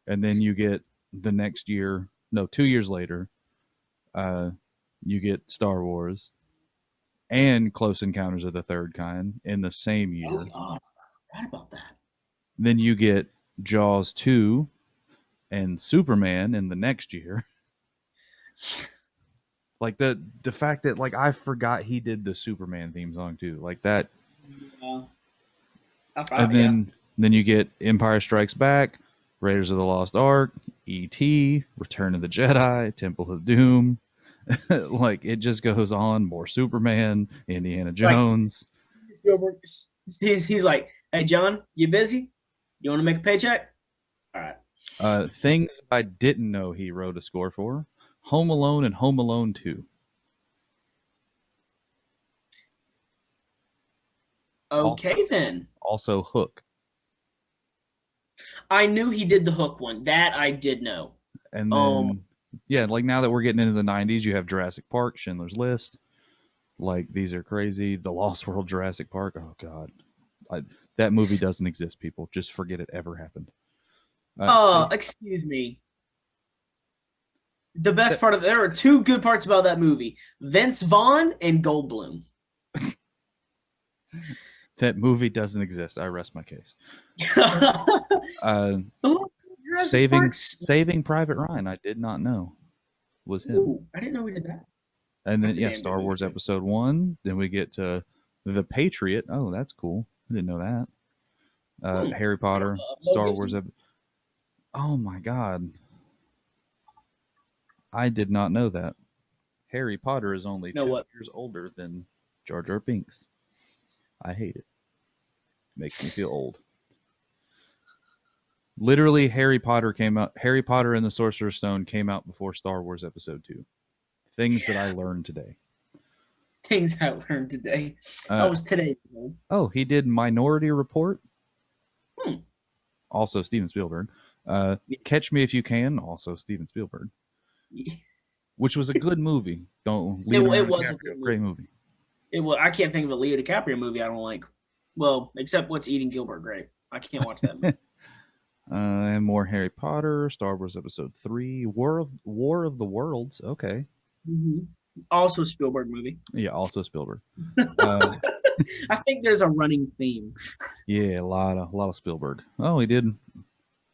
and then you get the next year, no, 2 years later, uh, you get Star Wars and Close Encounters of the Third Kind in the same Oh, year. oh, I forgot about that. Then you get Jaws 2 and Superman in the next year. Like the fact that like I forgot he did the Superman theme song too. Like that. Yeah. And Yeah. then you get Empire Strikes Back, Raiders of the Lost Ark, E.T., Return of the Jedi, Temple of Doom. Like it just goes on. More Superman, Indiana Like Jones. he's like, "Hey, John, you busy? You want to make a paycheck? All right." Things I didn't know he wrote a score for: Home Alone and Home Alone 2. Okay, then. Also Hook. I knew he did the Hook one. That I did know. And Um, then, yeah, like now that we're getting into the 90s, you have Jurassic Park, Schindler's List. Like, these are crazy. The Lost World, Jurassic Park. Oh, God. That movie doesn't exist, people. Just forget it ever happened. excuse me. The best part of there are two good parts about that movie: Vince Vaughn and Goldblum. That movie doesn't exist. I rest my case. Saving Private Ryan, I did not know was him. Ooh, I didn't know we did that. And then, yeah, Star Wars movie. Episode 1. Then we get to The Patriot. Oh, that's cool. I didn't know that. Harry Potter, Star Wars. Oh, my God. I did not know that. Harry Potter is only 2 years older than Jar Jar Binks. I hate it. Makes me feel old. Literally, Harry Potter and the Sorcerer's Stone came out before Star Wars Episode 2. Things that I learned today. Things I learned today. That was today. Oh, he did Minority Report. Also Steven Spielberg. Catch Me If You Can. Also Steven Spielberg. Which was a good movie. It was a great movie. I can't think of a Leo DiCaprio movie I don't like. Well, except What's Eating Gilbert Grape. I can't watch that movie. And more Harry Potter, Star Wars Episode 3, War of the Worlds. Okay. Mm-hmm. Also Spielberg movie. Yeah, also Spielberg. I think there's a running theme. Yeah, a lot of Spielberg. Oh, he did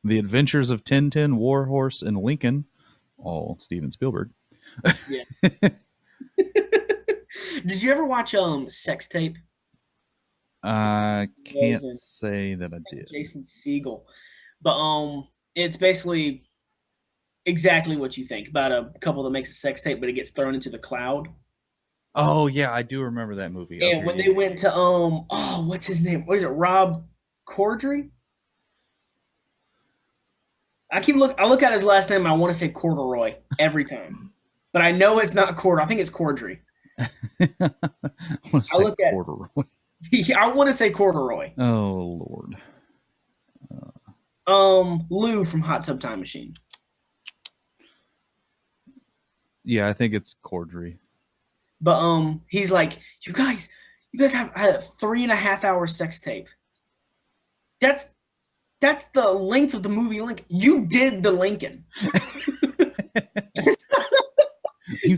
The Adventures of Tintin, Warhorse, and Lincoln. All Steven Spielberg. Yeah. Did you ever watch Sex Tape? I can't say that I did. Jason Segel. But it's basically exactly what you think about a couple that makes a sex tape, but it gets thrown into the cloud. Oh yeah, I do remember that movie. And when they went to what's his name? What is it? Rob Corddry? I look at his last name. I want to say Corduroy every time, but I know it's not Cord. I think it's Corddry. I look at Corduroy. I want to say Corduroy. Oh Lord. Lou from Hot Tub Time Machine. Yeah, I think it's Corddry. But he's like, you guys have a 3.5 hour sex tape. That's the length of the movie Lincoln. You did the Lincoln.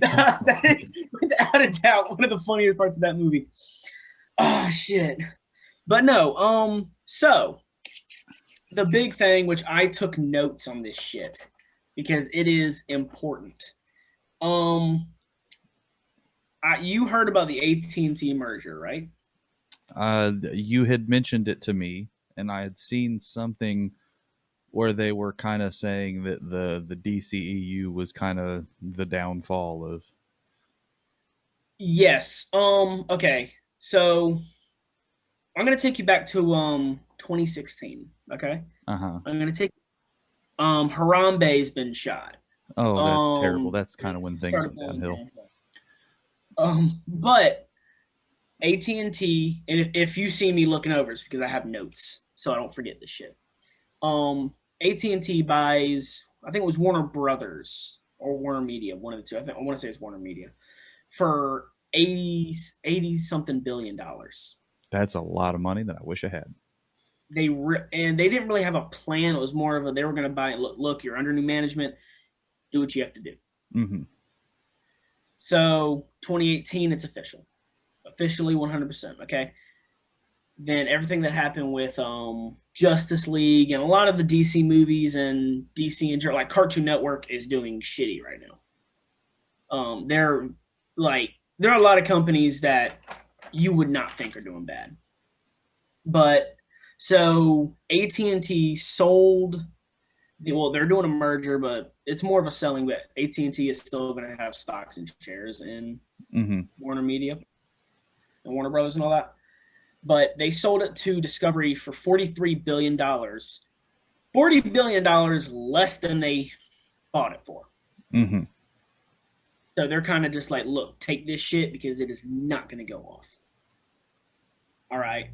That is without a doubt one of the funniest parts of that movie. Oh shit. But no, so the big thing, which I took notes on this shit because it is important. You heard about the AT&T merger, right? You had mentioned it to me, and I had seen something where they were kind of saying that the DCEU was kind of the downfall of. Yes. Okay. So I'm gonna take you back to 2016. Okay. I'm gonna take. Harambe's been shot. Oh, that's terrible. That's kind of when things went downhill. But AT&T, and if you see me looking over, it's because I have notes, so I don't forget this shit. AT&T buys, I think it was Warner Brothers, or Warner Media, one of the two. I want to say it's Warner Media for 80 something billion dollars. That's a lot of money that I wish I had. And they didn't really have a plan. It was more of a they were going to buy it. Look, you're under new management. Do what you have to do. Mm-hmm. So 2018, it's officially 100%. Okay. Then everything that happened with Justice League and a lot of the DC movies and DC and like Cartoon Network is doing shitty right now. There are a lot of companies that you would not think are doing bad, but so AT&T sold. Well, they're doing a merger, but it's more of a selling. But AT&T is still going to have stocks and shares in Warner Media and Warner Brothers and all that. But they sold it to Discovery for $43 billion. $40 billion less than they bought it for. Mm-hmm. So they're kind of just like, look, take this shit because it is not going to go off. All right.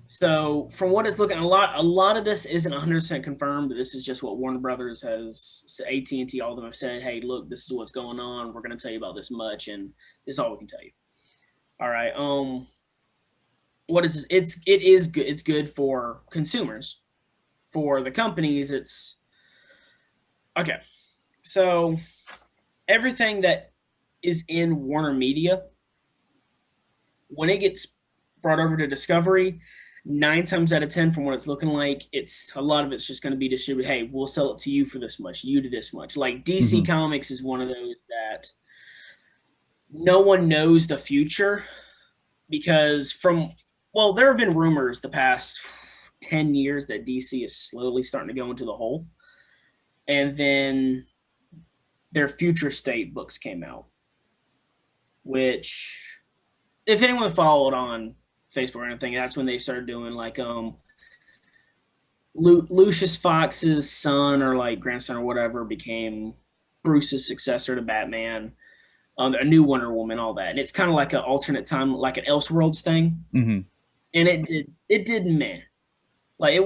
So from what it's looking, a lot of this isn't 100% confirmed, but this is just what Warner Brothers has, AT&T, all of them have said, hey, look, this is what's going on. We're going to tell you about this much, and this is all we can tell you. All right. What is this? It is good. It's good for consumers. For the companies, it's okay. So everything that is in Warner Media, when it gets brought over to Discovery, 9 times out of 10, from what it's looking like, it's a lot of it's just going to be distributed. Hey, we'll sell it to you for this much, you to this much. Like DC Comics is one of those that no one knows the future because there have been rumors the past 10 years that DC is slowly starting to go into the hole. And then their future state books came out, which if anyone followed on Facebook or anything, that's when they started doing like Lucius Fox's son or like grandson or whatever became Bruce's successor to Batman, a new Wonder Woman, all that. And it's kind of like an alternate time, like an Elseworlds thing. Mm-hmm. And it did meh. Like it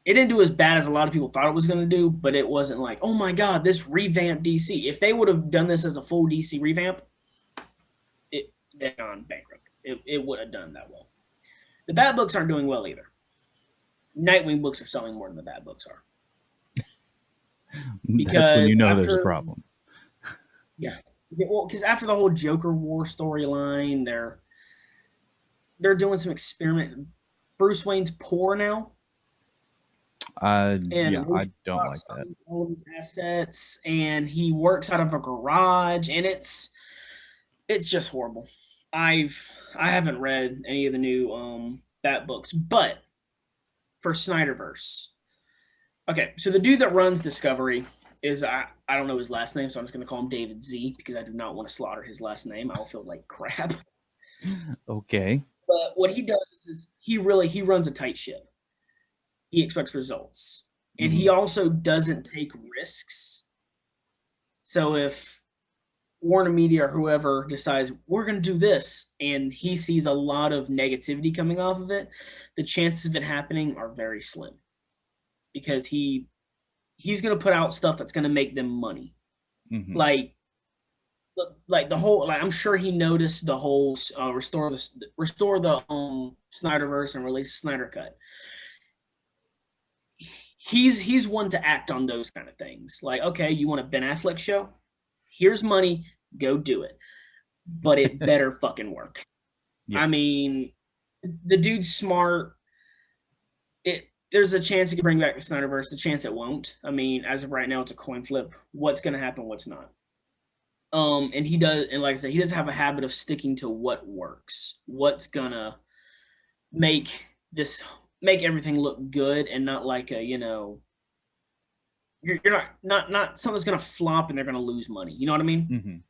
didn't do as bad as a lot of people thought it was going to do, but it wasn't like, oh my God, this revamped DC. If they would have done this as a full DC revamp, they'd gone bankrupt. It would have done that well. The Bat books aren't doing well either. Nightwing books are selling more than the Bat books are. That's when you know there's a problem. Yeah. Well, because after the whole Joker War storyline, they're doing some experiment. Bruce Wayne's poor now. I don't like that. All of his assets, and he works out of a garage, and it's just horrible. I haven't read any of the new Bat books, but for Snyderverse. Okay, so the dude that runs Discovery is I don't know his last name, so I'm just gonna call him David Z because I do not want to slaughter his last name. I'll feel like crap. Okay. But what he does is he runs a tight ship. He expects results. And he also doesn't take risks. So if Warner Media or whoever decides we're going to do this and he sees a lot of negativity coming off of it, the chances of it happening are very slim because he's going to put out stuff that's going to make them money. Like the whole, like I'm sure he noticed the whole restore the Snyderverse and release the Snyder Cut. He's one to act on those kind of things. Like, okay, you want a Ben Affleck show? Here's money, go do it. But it better fucking work. Yeah. I mean, the dude's smart. There's a chance he can bring back the Snyderverse. The chance it won't. I mean, as of right now, it's a coin flip. What's going to happen, what's not. And he does, and like I said, he does have a habit of sticking to what works. What's going to make everything look good and not like a, you're not something's gonna flop and they're gonna lose money. You know what I mean?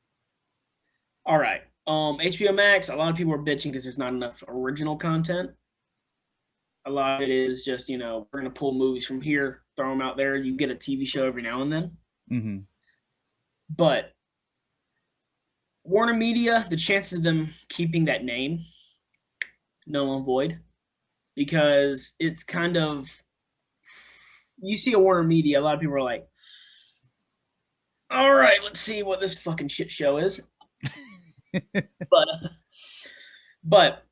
All right. HBO Max, a lot of people are bitching because there's not enough original content. A lot of it is just, we're gonna pull movies from here, throw them out there. You get a TV show every now and then. But Warner Media, the chances of them keeping that name, null and void. Because it's kind of, you see a Warner Media, a lot of people are like, All right, let's see what this fucking shit show is. But but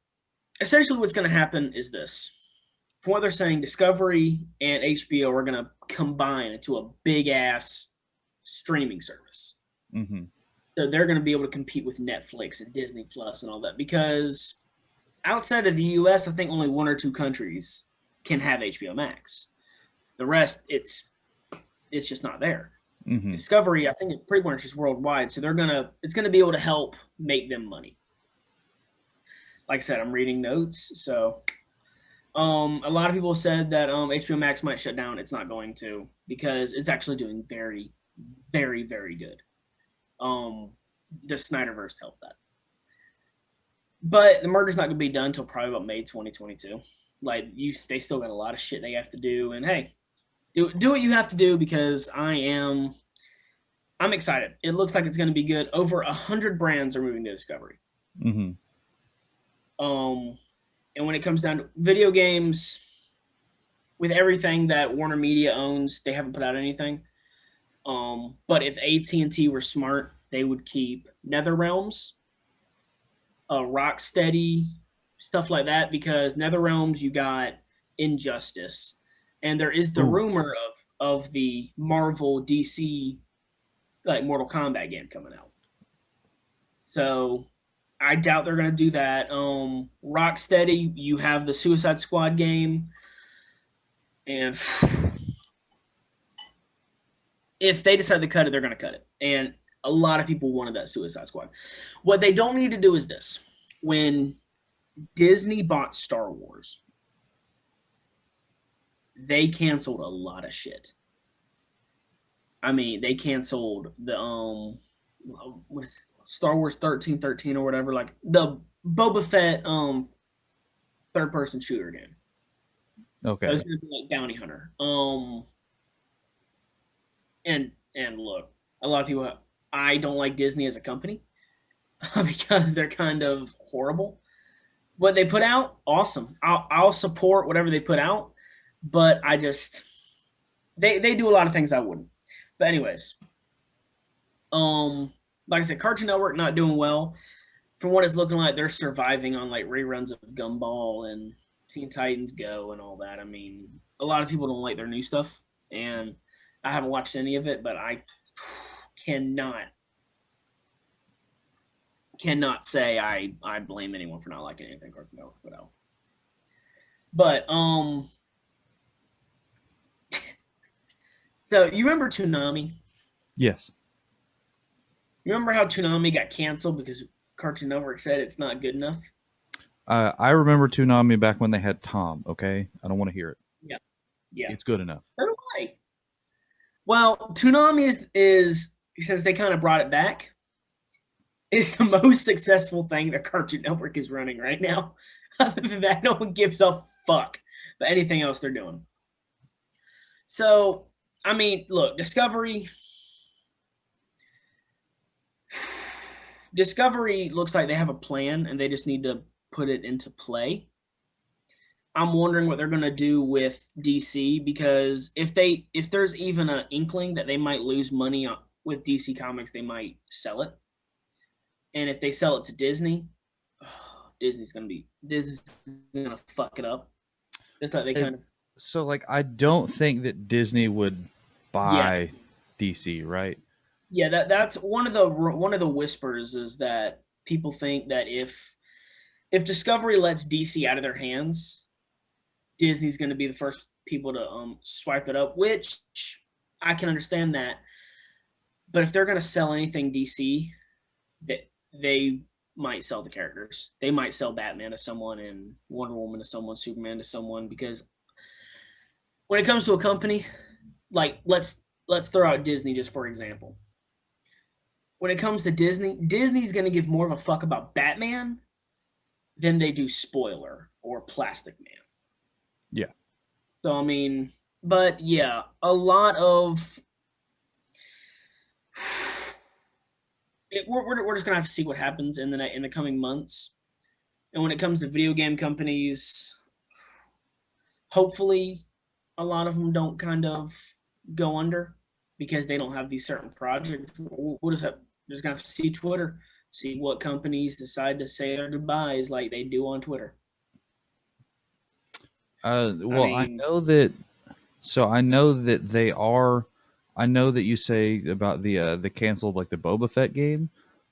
essentially, what's going to happen is this. From what they're saying, Discovery and HBO are going to combine into a big ass streaming service. Mm-hmm. So they're going to be able to compete with Netflix and Disney Plus and all that, because outside of the US, I think only one or two countries can have HBO Max. The rest, it's just not there. Mm-hmm. Discovery, I think, it's pretty much just worldwide, so it's gonna be able to help make them money. Like I said, I'm reading notes, so a lot of people said that HBO Max might shut down. It's not going to, because it's actually doing very, very, very good. The Snyderverse helped that. But the merger's not going to be done until probably about May 2022. They still got a lot of shit they have to do, and hey, do what you have to do, because I'm excited. It looks like it's going to be good. Over 100 brands are moving to Discovery. Mm-hmm. And when it comes down to video games, with everything that Warner Media owns, they haven't put out anything. But if AT&T were smart, they would keep NetherRealms, Rocksteady, stuff like that, because NetherRealms, you got Injustice, and there is the rumor of the Marvel DC like Mortal Kombat game coming out. So I doubt they're gonna do that. Rocksteady, you have the Suicide Squad game, and if they decide to cut it, they're gonna cut it. And a lot of people wanted that Suicide Squad. What they don't need to do is this. When Disney bought Star Wars, they canceled a lot of shit. I mean, they canceled the what is it? Star Wars 1313 or whatever, like the Boba Fett third person shooter game. Okay. It was gonna be like Bounty Hunter. And look, a lot of people, I don't like Disney as a company because they're kind of horrible. What they put out, awesome. I'll support whatever they put out, but I just they do a lot of things I wouldn't. But anyways, like I said, Cartoon Network not doing well. From what it's looking like, they're surviving on like reruns of Gumball and Teen Titans Go and all that. I mean, a lot of people don't like their new stuff, and I haven't watched any of it, but I cannot say I blame anyone for not liking anything Cartoon Network put out. But so you remember Toonami? Yes. You remember how Toonami got canceled because Cartoon Network said it's not good enough? I remember Toonami back when they had Tom. Okay, I don't want to hear it. Yeah, it's good enough. So do I. Well, Toonami is since they kind of brought it back, is the most successful thing that Cartoon Network is running right now. Other than that, no one gives a fuck about anything else they're doing. So, I mean, look, Discovery looks like they have a plan and they just need to put it into play. I'm wondering what they're going to do with DC, because if there's even an inkling that they might lose money with DC Comics, they might sell it. And if they sell it to Disney, Disney's going to fuck it up. Just like they kind of. So, like, I don't think that Disney would buy DC, right? Yeah, that's one of the whispers, is that people think that if Discovery lets DC out of their hands, Disney's going to be the first people to swipe it up, which I can understand that. But if they're going to sell anything DC, they might sell the characters. They might sell Batman to someone and Wonder Woman to someone, Superman to someone, because when it comes to a company, like let's throw out Disney just for example. When it comes to Disney's going to give more of a fuck about Batman than they do Spoiler or Plastic Man. Yeah. So, I mean, but yeah, a lot of we're just gonna have to see what happens in the coming months. And when it comes to video game companies, hopefully, a lot of them don't kind of go under, because they don't have these certain projects. What is that? Just gonna have to see Twitter, see what companies decide to say their goodbyes like they do on Twitter. I Well, I mean, know that. So I know that they are. I know that you say about the canceled like the Boba Fett game,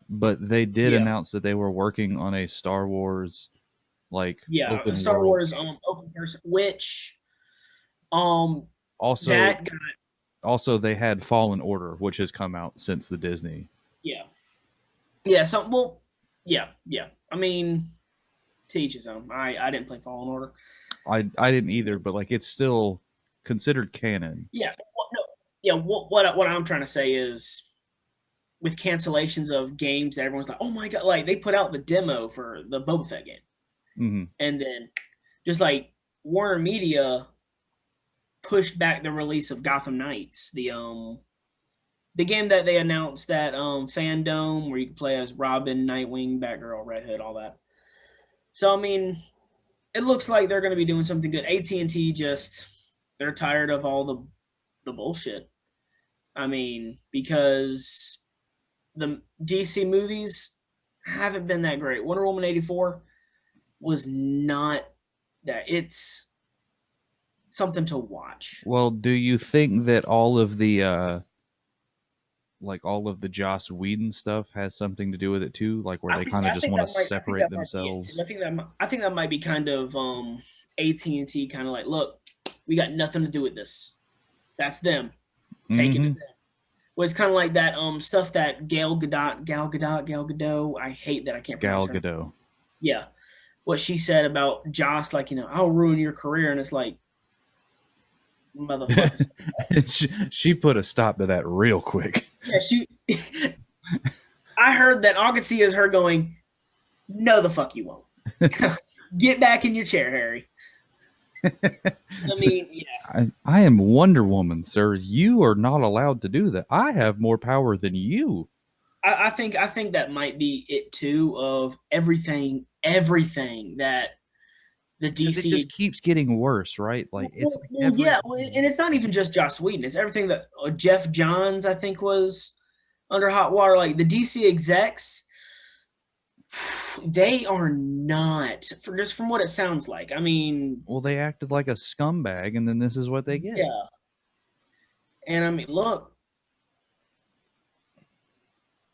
but they did yeah, announce that they were working on a Star Wars like yeah, a open Star world Wars game. open person, which um Also, that got they had Fallen Order, which has come out since the Disney. yeah, yeah. So well, yeah, yeah. I mean, to each his own. I didn't play Fallen Order. I didn't either, but like it's still considered canon. Yeah, no, yeah. What I'm trying to say is with cancellations of games that everyone's like, oh my god, like they put out the demo for the Boba Fett game, Hmm. and then just like Warner Media pushed back the release of Gotham Knights, the game that they announced at Fandom, where you can play as Robin, Nightwing, Batgirl, Red Hood, all that. So I mean, it looks like they're going to be doing something good. AT&T just they're tired of all the bullshit. I mean, because the DC movies haven't been that great. Wonder Woman 84 was not that. It's something to watch. Well, do you think that all of the like all of the Joss Whedon stuff has something to do with it too? Like where they kind of just want to I think separate that might be it too. themselves? I think that might be kind of AT&T kind of like, look, we got nothing to do with this. That's them. Take it to Hmm. them. Well, it's kind of like that stuff that Gal Gadot. I hate that I can't pronounce Gal her. Gadot. Yeah, what she said about Joss, like I'll ruin your career, and it's like, motherfucker. She put a stop to that real quick. Yeah, she. I heard that all I could see is her going, "No, the fuck you won't. Get back in your chair, Harry." I mean, yeah, I am Wonder Woman, sir. You are not allowed to do that. I have more power than you. I think that might be it too. Of everything that the Because it just DC. keeps getting worse, right? Like it's like every Yeah, and it's not even just Joss Whedon. It's everything that Jeff Johns, I think, was under hot water. Like the DC execs, they are not for just from what it sounds like. I mean, well, they acted like a scumbag, and then this is what they get. yeah, and I mean, look,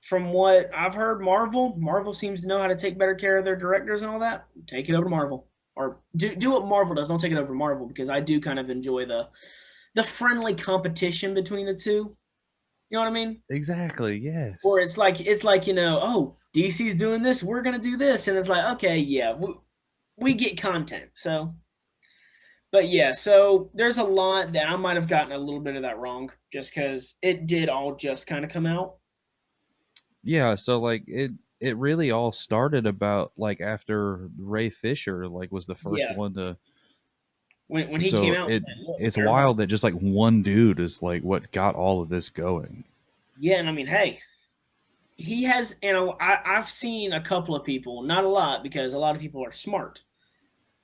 from what I've heard, Marvel seems to know how to take better care of their directors and all that. Take it over to Marvel, or do what Marvel does. Don't take it over to Marvel because I do kind of enjoy the friendly competition between the two. You know what I mean? Exactly. Or Yes. it's like oh, DC's doing this, we're gonna do this, and it's like okay, yeah, we get content. So, but yeah, so there's a lot that I might have gotten a little bit of that wrong, just because it did all just kind of come out. Yeah. So like it really all started about like after Ray Fisher like was the first Yeah, one to. when he came So out, look, it's everybody, wild that just like one dude is like what got all of this going. yeah, and I mean, hey, he has, and I've seen a couple of people, not a lot, because a lot of people are smart,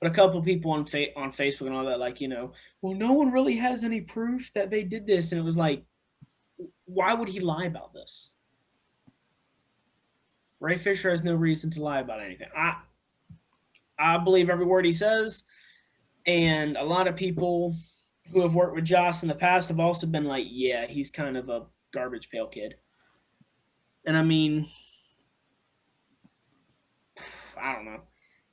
but a couple of people on on Facebook and all that, like well, no one really has any proof that they did this, and it was like, why would he lie about this? Ray Fisher has no reason to lie about anything. I believe every word he says, and a lot of people who have worked with Joss in the past have also been like, yeah, he's kind of a garbage pail kid. And I mean, I don't know.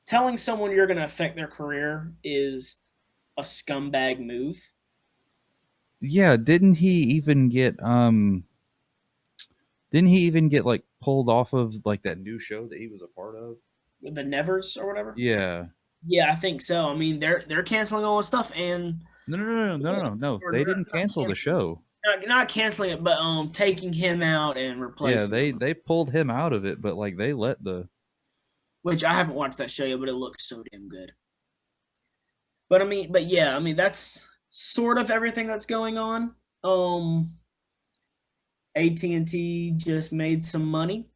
Telling someone you're going to affect their career is a scumbag move. Yeah, didn't he even get like pulled off of like that new show that he was a part of? With the Nevers or whatever. Yeah. Yeah, I think so. I mean, they're canceling all this stuff, and No. They didn't not cancel the canceling, show. not canceling it, but taking him out and Yeah, replacing him. they pulled him out of it, but like they let the. Which I haven't watched that show yet, but it looks so damn good. But I mean, but yeah, I mean that's sort of everything that's going on. AT&T just made some money,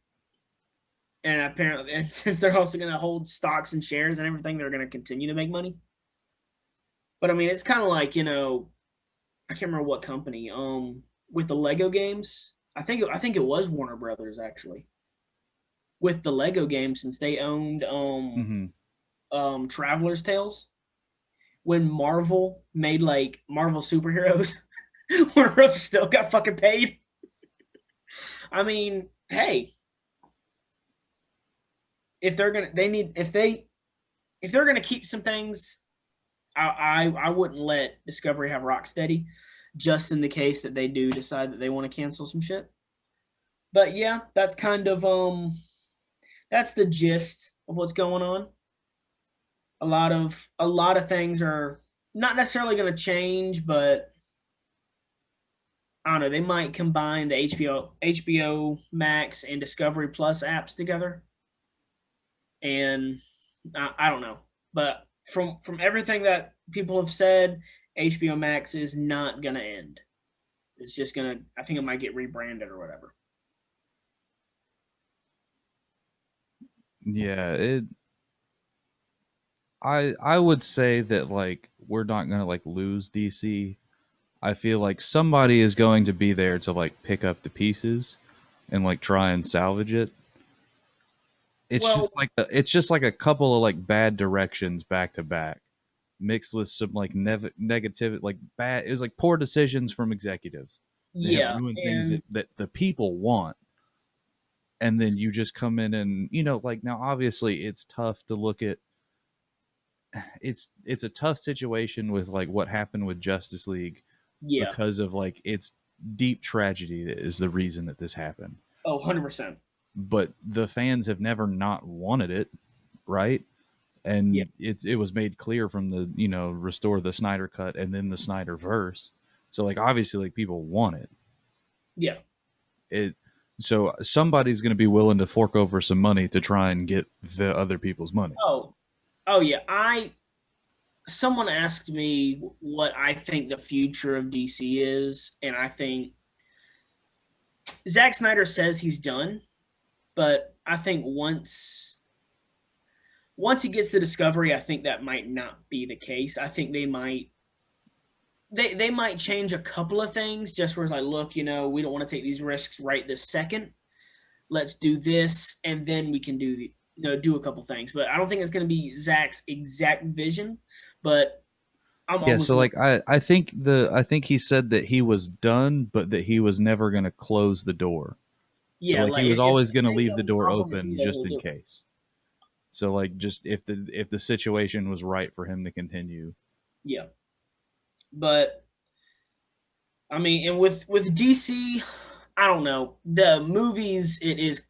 and apparently, and since they're also going to hold stocks and shares and everything, they're going to continue to make money. But I mean, it's kind of like I can't remember what company. with the Lego games. I think it was Warner Brothers actually with the Lego games since they owned Hmm. Traveler's Tales. When Marvel made like Marvel superheroes, Warner Brothers still got fucking paid. I mean, hey, if they're gonna they need if they're gonna keep some things, I wouldn't let Discovery have Rocksteady, just in the case that they do decide that they want to cancel some shit. But yeah, that's kind of that's the gist of what's going on. A lot of things are not necessarily going to change, but I don't know. They might combine the HBO Max and Discovery Plus apps together, and I don't know. But from everything that people have said, HBO Max is not going to end. It's just gonna. I think it might get rebranded or whatever. Yeah, I would say that like we're not gonna like lose DC. I feel like somebody is going to be there to like pick up the pieces and like try and salvage it. Well, It's just like a couple of like bad directions back to back, mixed with some like negative, like bad. It was like poor decisions from executives that have yeah, ruined things and that the people want, and then you just come in and like now obviously it's tough to look at. It's a tough situation with like what happened with Justice League yeah. because of like its deep tragedy that is the reason that this happened. Oh, 100%. But the fans have never not wanted it, right? Yeah, And it was made clear from the restore the Snyder cut and then the Snyder verse. So like obviously like people want it. yeah. It so somebody's going to be willing to fork over some money to try and get the other people's money. Oh, oh yeah. I Someone asked me what I think the future of DC is, and I think Zack Snyder says he's done, but I think once he gets to Discovery, I think that might not be the case. I think they might change a couple of things just where it's like, look, we don't want to take these risks right this second. Let's do this, and then we can do a couple things. But I don't think it's going to be Zach's exact vision. But I'm Yeah, almost so like I think he said that he was done, but that he was never going to close the door. So yeah, like he like was if always going to they leave the come door offer him a open deal, just he'll in do it. case. So like just if the situation was right for him to continue. Yeah, but I mean, and with DC, I don't know. The movies, it is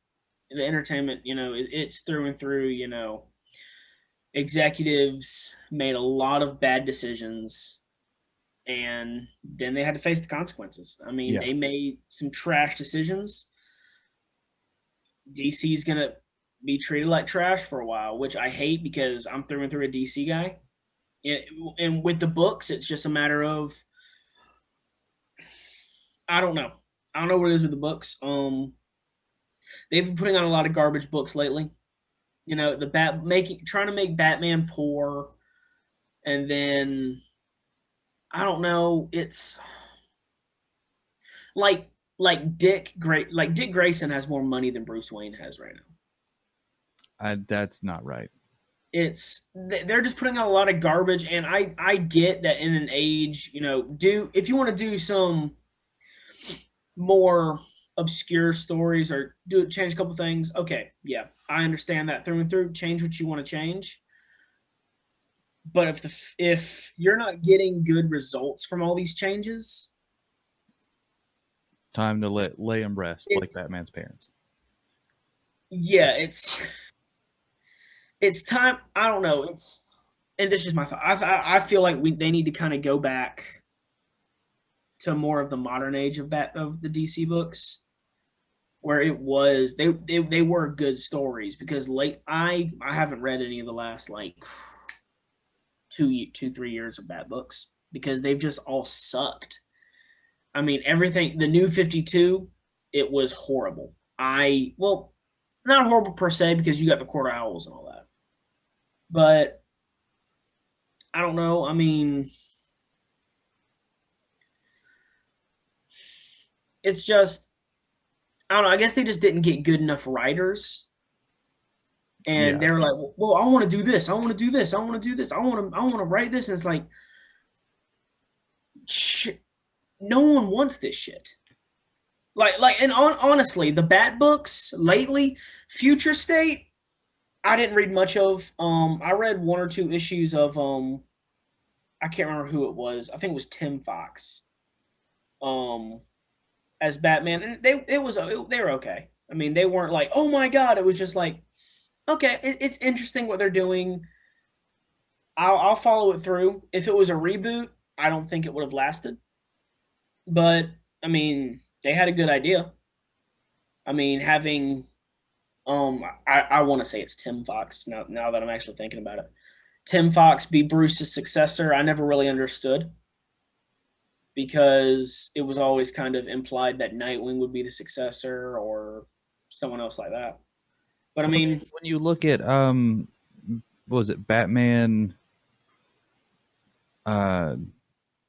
the entertainment. It's through and through. Executives made a lot of bad decisions, and then they had to face the consequences. I mean, Yeah. they made some trash decisions. DC's gonna be treated like trash for a while, which I hate because I'm through and through a DC guy. And with the books, it's just a matter of I don't know. I don't know what it is with the books. They've been putting out a lot of garbage books lately. The bat making trying to make Batman poor, and then I don't know. It's like Dick Grayson has more money than Bruce Wayne has right now. That's not right. They're just putting out a lot of garbage, and I get that in an age, do if you want to do some more obscure stories or change a couple things, okay, yeah, I understand that through and through. Change what you want to change, but if you're not getting good results from all these changes, Time to lay him rest it like Batman's parents. yeah, it's time. I don't know. And this is my thought. I feel like they need to kind of go back to more of the modern age of the DC books, where it was they were good stories because late I haven't read any of the last like 2 3 years of Bat books because they've just all sucked. I mean everything the new 52 it was horrible. Not horrible per se because you got the quarter owls and all that, but I don't know. I mean it's just I don't know. I guess they just didn't get good enough writers, and Yeah. they were like, "Well, I want to do this. I want to do this. I want to do this. I want to write this." And it's like, shit, no one wants this shit. And honestly, the Bat books lately, Future State, I didn't read much of. I read one or two issues of I can't remember who it was. I think it was Tim Fox. Um, as Batman, and they were okay. I mean, they weren't like, oh my god. It was just like, okay, it's interesting what they're doing. I'll follow it through. If it was a reboot, I don't think it would have lasted. But I mean, they had a good idea. I mean, having I want to say it's Tim Fox now that I'm actually thinking about it. Tim Fox be Bruce's successor. I never really understood because it was always kind of implied that Nightwing would be the successor or someone else like that. But I mean, when you look at what was it, Batman? What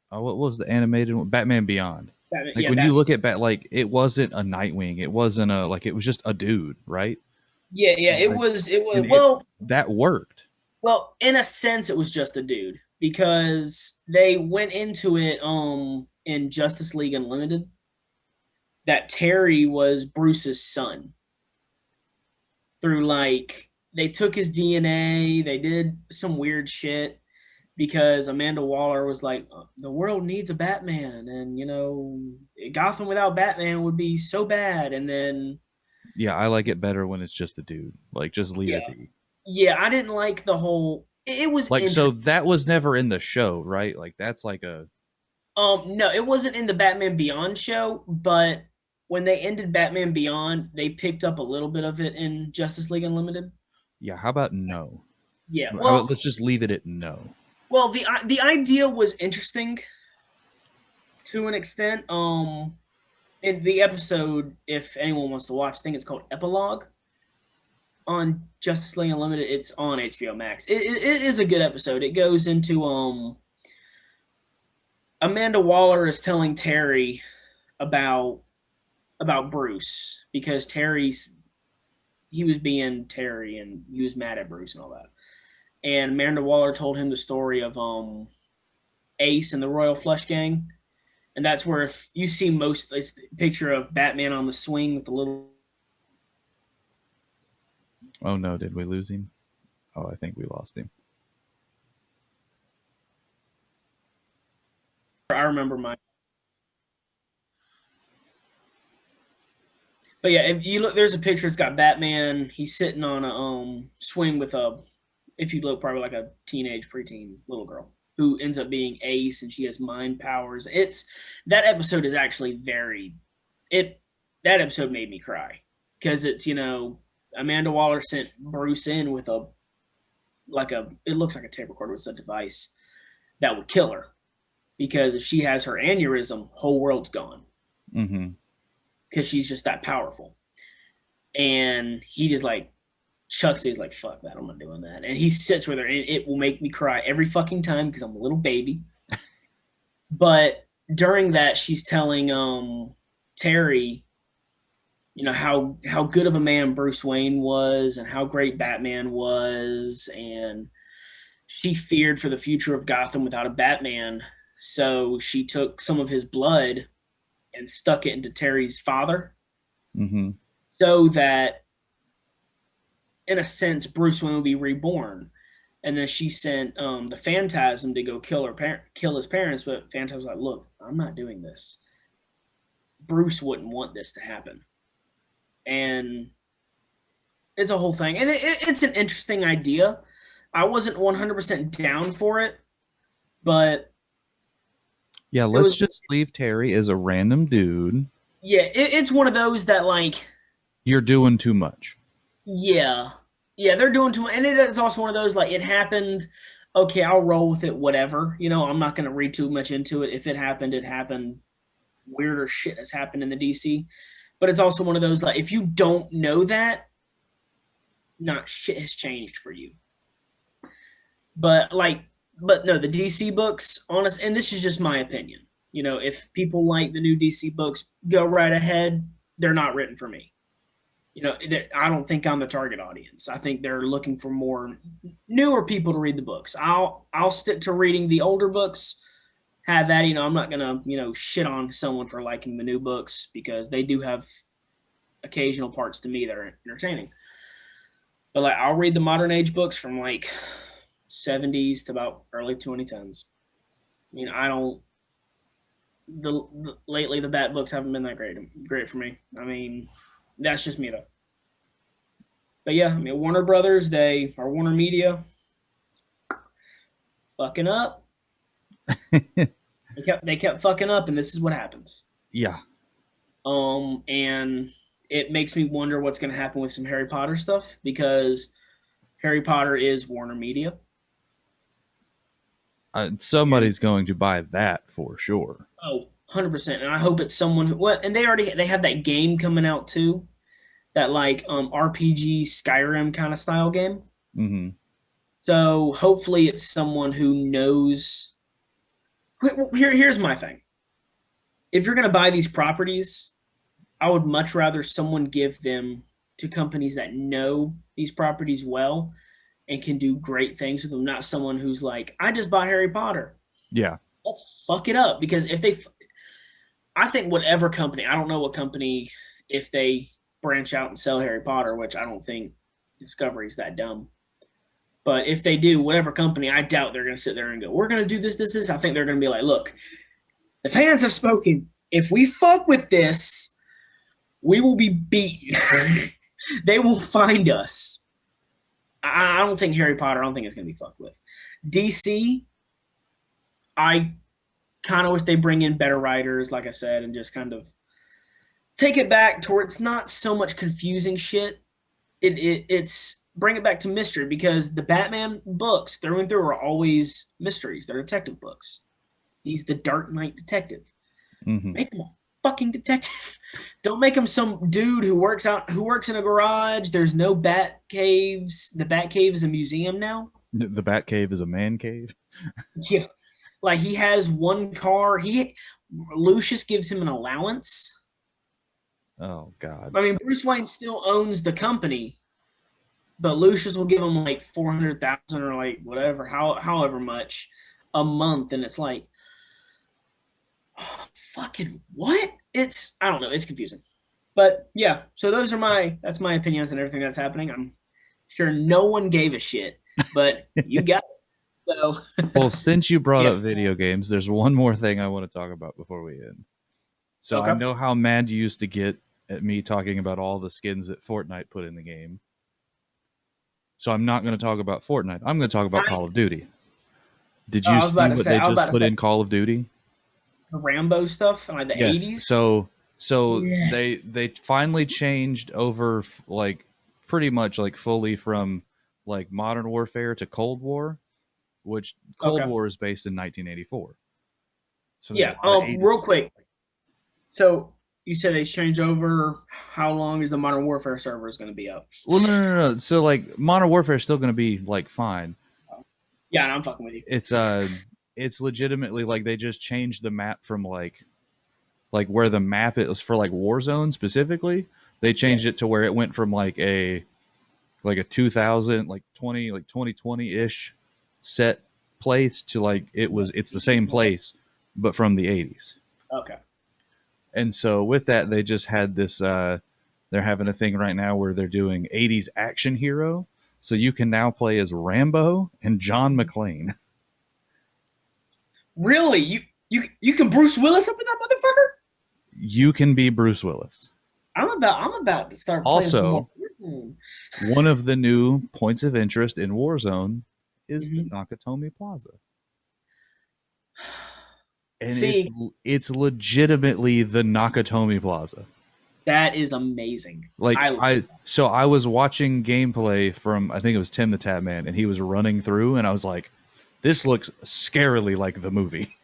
was the animated one? Batman Beyond. Like when you look at like it wasn't a Nightwing, it wasn't a like it was just a dude, right? Yeah, it Like, was that worked. Well, in a sense, it was just a dude because they went into it in Justice League Unlimited that Terry was Bruce's son. Through like they took his DNA, they did some weird shit because Amanda Waller was like, the world needs a Batman, and Gotham without Batman would be so bad. And then Yeah, I like it better when it's just a dude. Like just leave yeah, it be. yeah, I didn't like the whole. It was like so that was never in the show, right? Like that's like a no, it wasn't in the Batman Beyond show, but when they ended Batman Beyond, they picked up a little bit of it in Justice League Unlimited. yeah. How about no? Yeah, How well, about let's just leave it at no. well, the idea was interesting to an extent. In the episode, if anyone wants to watch, I think it's called Epilogue on Justice League Unlimited. It's on HBO Max. It is a good episode. It goes into Amanda Waller is telling Terry about Bruce because he was being Terry and he was mad at Bruce and all that. And Amanda Waller told him the story of Ace and the Royal Flush Gang, and that's where if you see most it's the picture of Batman on the swing with the little. Oh no, did we lose him? Oh, I think we lost him. I remember mine. But yeah, if you look, there's a picture. It's got Batman. He's sitting on a swing with a, if you look, probably like a teenage preteen little girl who ends up being Ace, and she has mind powers. That episode is actually that episode made me cry because it's Amanda Waller sent Bruce in with it looks like a tape recorder with a device that would kill her because if she has her aneurysm, whole world's gone. Mm-hmm. Because she's just that powerful. And he just like chucks it. He's like, fuck that, I'm not doing that. And he sits with her, and it will make me cry every fucking time because I'm a little baby. But during that, she's telling Terry, how good of a man Bruce Wayne was and how great Batman was. And she feared for the future of Gotham without a Batman. So she took some of his blood and stuck it into Terry's father, mm-hmm. so that, in a sense, Bruce Wayne would be reborn. And then she sent the Phantasm to go kill his parents, but Phantasm was like, "Look, I'm not doing this. Bruce wouldn't want this to happen." And it's a whole thing, and it's an interesting idea. I wasn't 100% down for it, but. Yeah, let's just leave Terry as a random dude. Yeah, it's one of those that, like... You're doing too much. Yeah. Yeah, they're doing too much. And it is also one of those, like, it happened. Okay, I'll roll with it, whatever. I'm not going to read too much into it. If it happened, it happened. Weirder shit has happened in the DC. But it's also one of those, like, if you don't know that, not shit has changed for you. But no, the DC books, honest, and this is just my opinion. You know, if people like the new DC books, go right ahead. They're not written for me. You know, I don't think I'm the target audience. I think they're looking for more newer people to read the books. I'll stick to reading the older books. Have that, you know, I'm not gonna, you know, shit on someone for liking the new books because they do have occasional parts to me that are entertaining. But like I'll read the modern age books from like 70s to about early 2010s. I mean, I don't lately the Bat books haven't been that great for me. I mean, that's just me though. But yeah, I mean Warner Brothers, they are Warner Media fucking up. they kept fucking up, and this is what happens. Yeah. And it makes me wonder what's going to happen with some Harry Potter stuff because Harry Potter is Warner Media. Somebody's going to buy that for sure. Oh, 100%. And I hope it's someone who, well, and they have that game coming out too. That like RPG Skyrim kind of style game. Mm-hmm. So hopefully it's someone who knows. Here's my thing. If you're going to buy these properties, I would much rather someone give them to companies that know these properties well and can do great things with them, not someone who's like, I just bought Harry Potter. Yeah. Let's fuck it up. Because if they, I think whatever company, I don't know what company, if they branch out and sell Harry Potter, which I don't think Discovery's that dumb. But if they do, whatever company, I doubt they're going to sit there and go, we're going to do this, this, this. I think they're going to be like, look, the fans have spoken. If we fuck with this, we will be beaten. They will find us. I don't think Harry Potter, I don't think it's going to be fucked with. DC, I kind of wish they bring in better writers, like I said, and just kind of take it back towards not so much confusing shit. It's bring it back to mystery because the Batman books through and through are always mysteries. They're detective books. He's the Dark Knight detective. Mm-hmm. Make him a fucking detective. Don't make him some dude who works in a garage. There's no bat caves. The Bat Cave is a museum now. The Bat Cave is a man cave. Yeah. Like he has one car. Lucius gives him an allowance. Oh God. I mean, Bruce Wayne still owns the company, but Lucius will give him like 400,000 or like whatever, however much a month, and it's like, oh, fucking what? I don't know. It's confusing, but yeah. So that's my opinions on everything that's happening. I'm sure no one gave a shit, but you got it. So, well, since you brought up video games, there's one more thing I want to talk about before we end. So okay. I know how mad you used to get at me talking about all the skins that Fortnite put in the game. So I'm not going to talk about Fortnite. I'm going to talk about Call of Duty. Did you see what they just put in Call of Duty? The Rambo stuff, like the 80s? So yes. they finally changed over like pretty much like fully from like Modern Warfare to Cold War, which Cold War is based in 1984. So yeah, real quick. So you said they changed over. How long is the Modern Warfare server is going to be up? Well, no. So like Modern Warfare is still going to be like fine. Yeah, I'm fucking with you. It's legitimately like they just changed the map from like where the map is for like Warzone specifically. They changed it to where it went from like a 2000 like 2020-ish set place to like it's the same place but from the 80s. Okay. And so with that, they just had this, they're having a thing right now where they're doing 80s action hero. So you can now play as Rambo and John McClane. Really? You can Bruce Willis up in that motherfucker? You can be Bruce Willis. I'm about to start playing also, some more. One of the new points of interest in Warzone is the Nakatomi Plaza. And it's legitimately the Nakatomi Plaza. That is amazing. Like I was watching gameplay from I think it was Tim the Tap Man, and he was running through, and I was like, this looks scarily like the movie.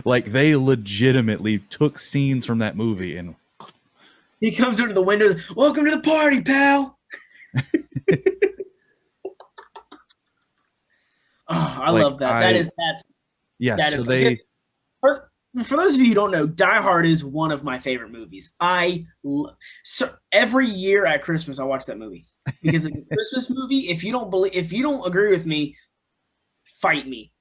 Like they legitimately took scenes from that movie and he comes into the window. Welcome to the party, pal. Oh, I love that. That's. Yeah, that so is, For those of you who don't know, Die Hard is one of my favorite movies. So every year at Christmas I watch that movie because it's a Christmas movie. If you don't agree with me, fight me.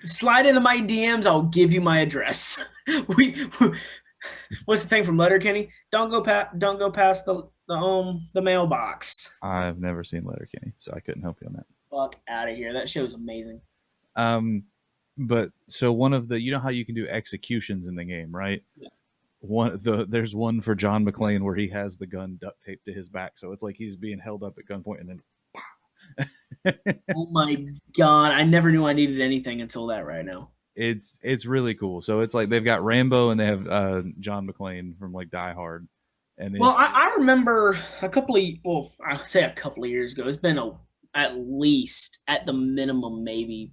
Slide into my DMs. I'll give you my address. What's the thing from Letterkenny? Don't go past the mailbox. I've never seen Letterkenny, so I couldn't help you on that. Fuck out of here. That show's amazing. But so one of the, you know how you can do executions in the game, right? Yeah. There's one for John McClane where he has the gun duct taped to his back, so it's like he's being held up at gunpoint, and then. Oh my god! I never knew I needed anything until that right now. It's really cool. So it's like they've got Rambo and they have John McClane from like Die Hard. And well, I remember I'll say a couple of years ago. It's been at least at the minimum maybe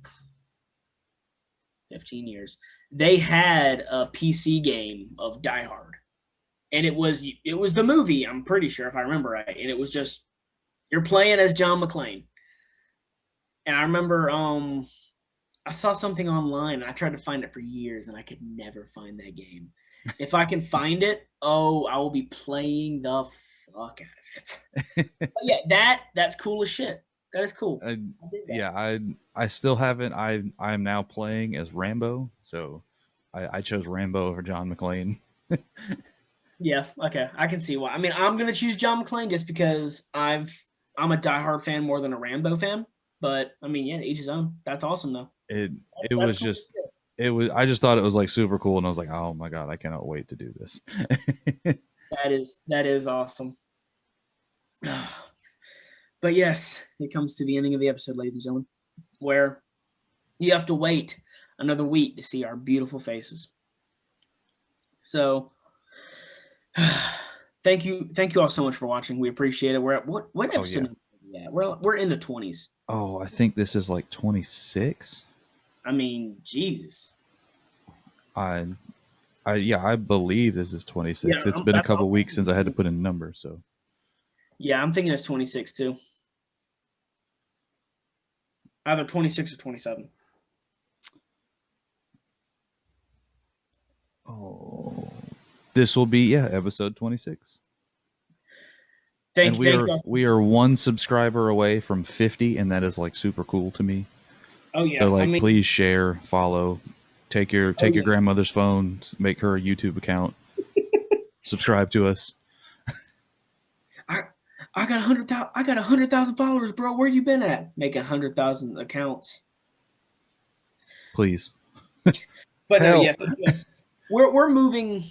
15 years. They had a PC game of Die Hard, and it was the movie. I'm pretty sure if I remember right, and it was just you're playing as John McClane. And I remember I saw something online and I tried to find it for years and I could never find that game. If I can find it, I will be playing the fuck out of it. But yeah, that's cool as shit. That is cool. I still haven't. I'm now playing as Rambo, so I chose Rambo over John McClane. Yeah, okay, I can see why. I mean, I'm gonna choose John McClane just because I'm a diehard fan more than a Rambo fan. But I mean, yeah, each his own. That's awesome though. It was cool. I just thought it was like super cool, and I was like, oh my god, I cannot wait to do this. that is awesome. But yes, it comes to the ending of the episode, ladies and gentlemen, where you have to wait another week to see our beautiful faces. So thank you all so much for watching. We appreciate it. We're at what episode? Yeah, we're in the 20s. Oh, I think this is like 26. I mean, Jesus. I believe this is 26. Yeah, it's been a couple weeks since I had to put in a number, so. Yeah, I'm thinking it's 26 too. Either 26 or 27. Oh, this will be episode 26. We are one subscriber away from 50, and that is like super cool to me. Oh yeah. So please share, follow, take your grandmother's phone, make her a YouTube account, subscribe to us. I got 100,000 followers, bro. Where you been at? Making 100,000 accounts. Please. But no, yeah, we're moving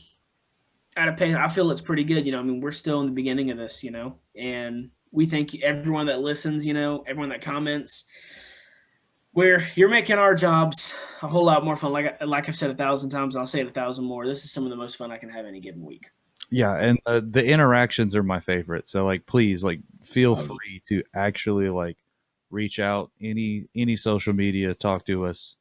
at a pace. I feel it's pretty good. I mean, we're still in the beginning of this, and we thank everyone that listens, everyone that comments. You're making our jobs a whole lot more fun. Like I've said 1,000 times, I'll say it 1,000 more. This is some of the most fun I can have any given week. Yeah, and the interactions are my favorite. So please feel free to actually reach out any social media, talk to us.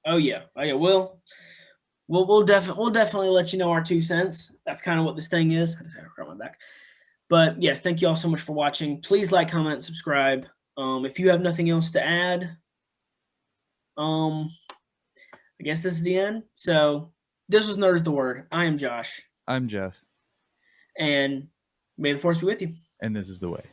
Oh yeah. We'll definitely let you know our 2 cents. That's kind of what this thing is. I just had to crack my back. But yes, thank you all so much for watching. Please like, comment, subscribe. If you have nothing else to add, I guess this is the end. So this was Nerd is the Word. I am Josh. I'm Jeff. And may the force be with you. And this is the way.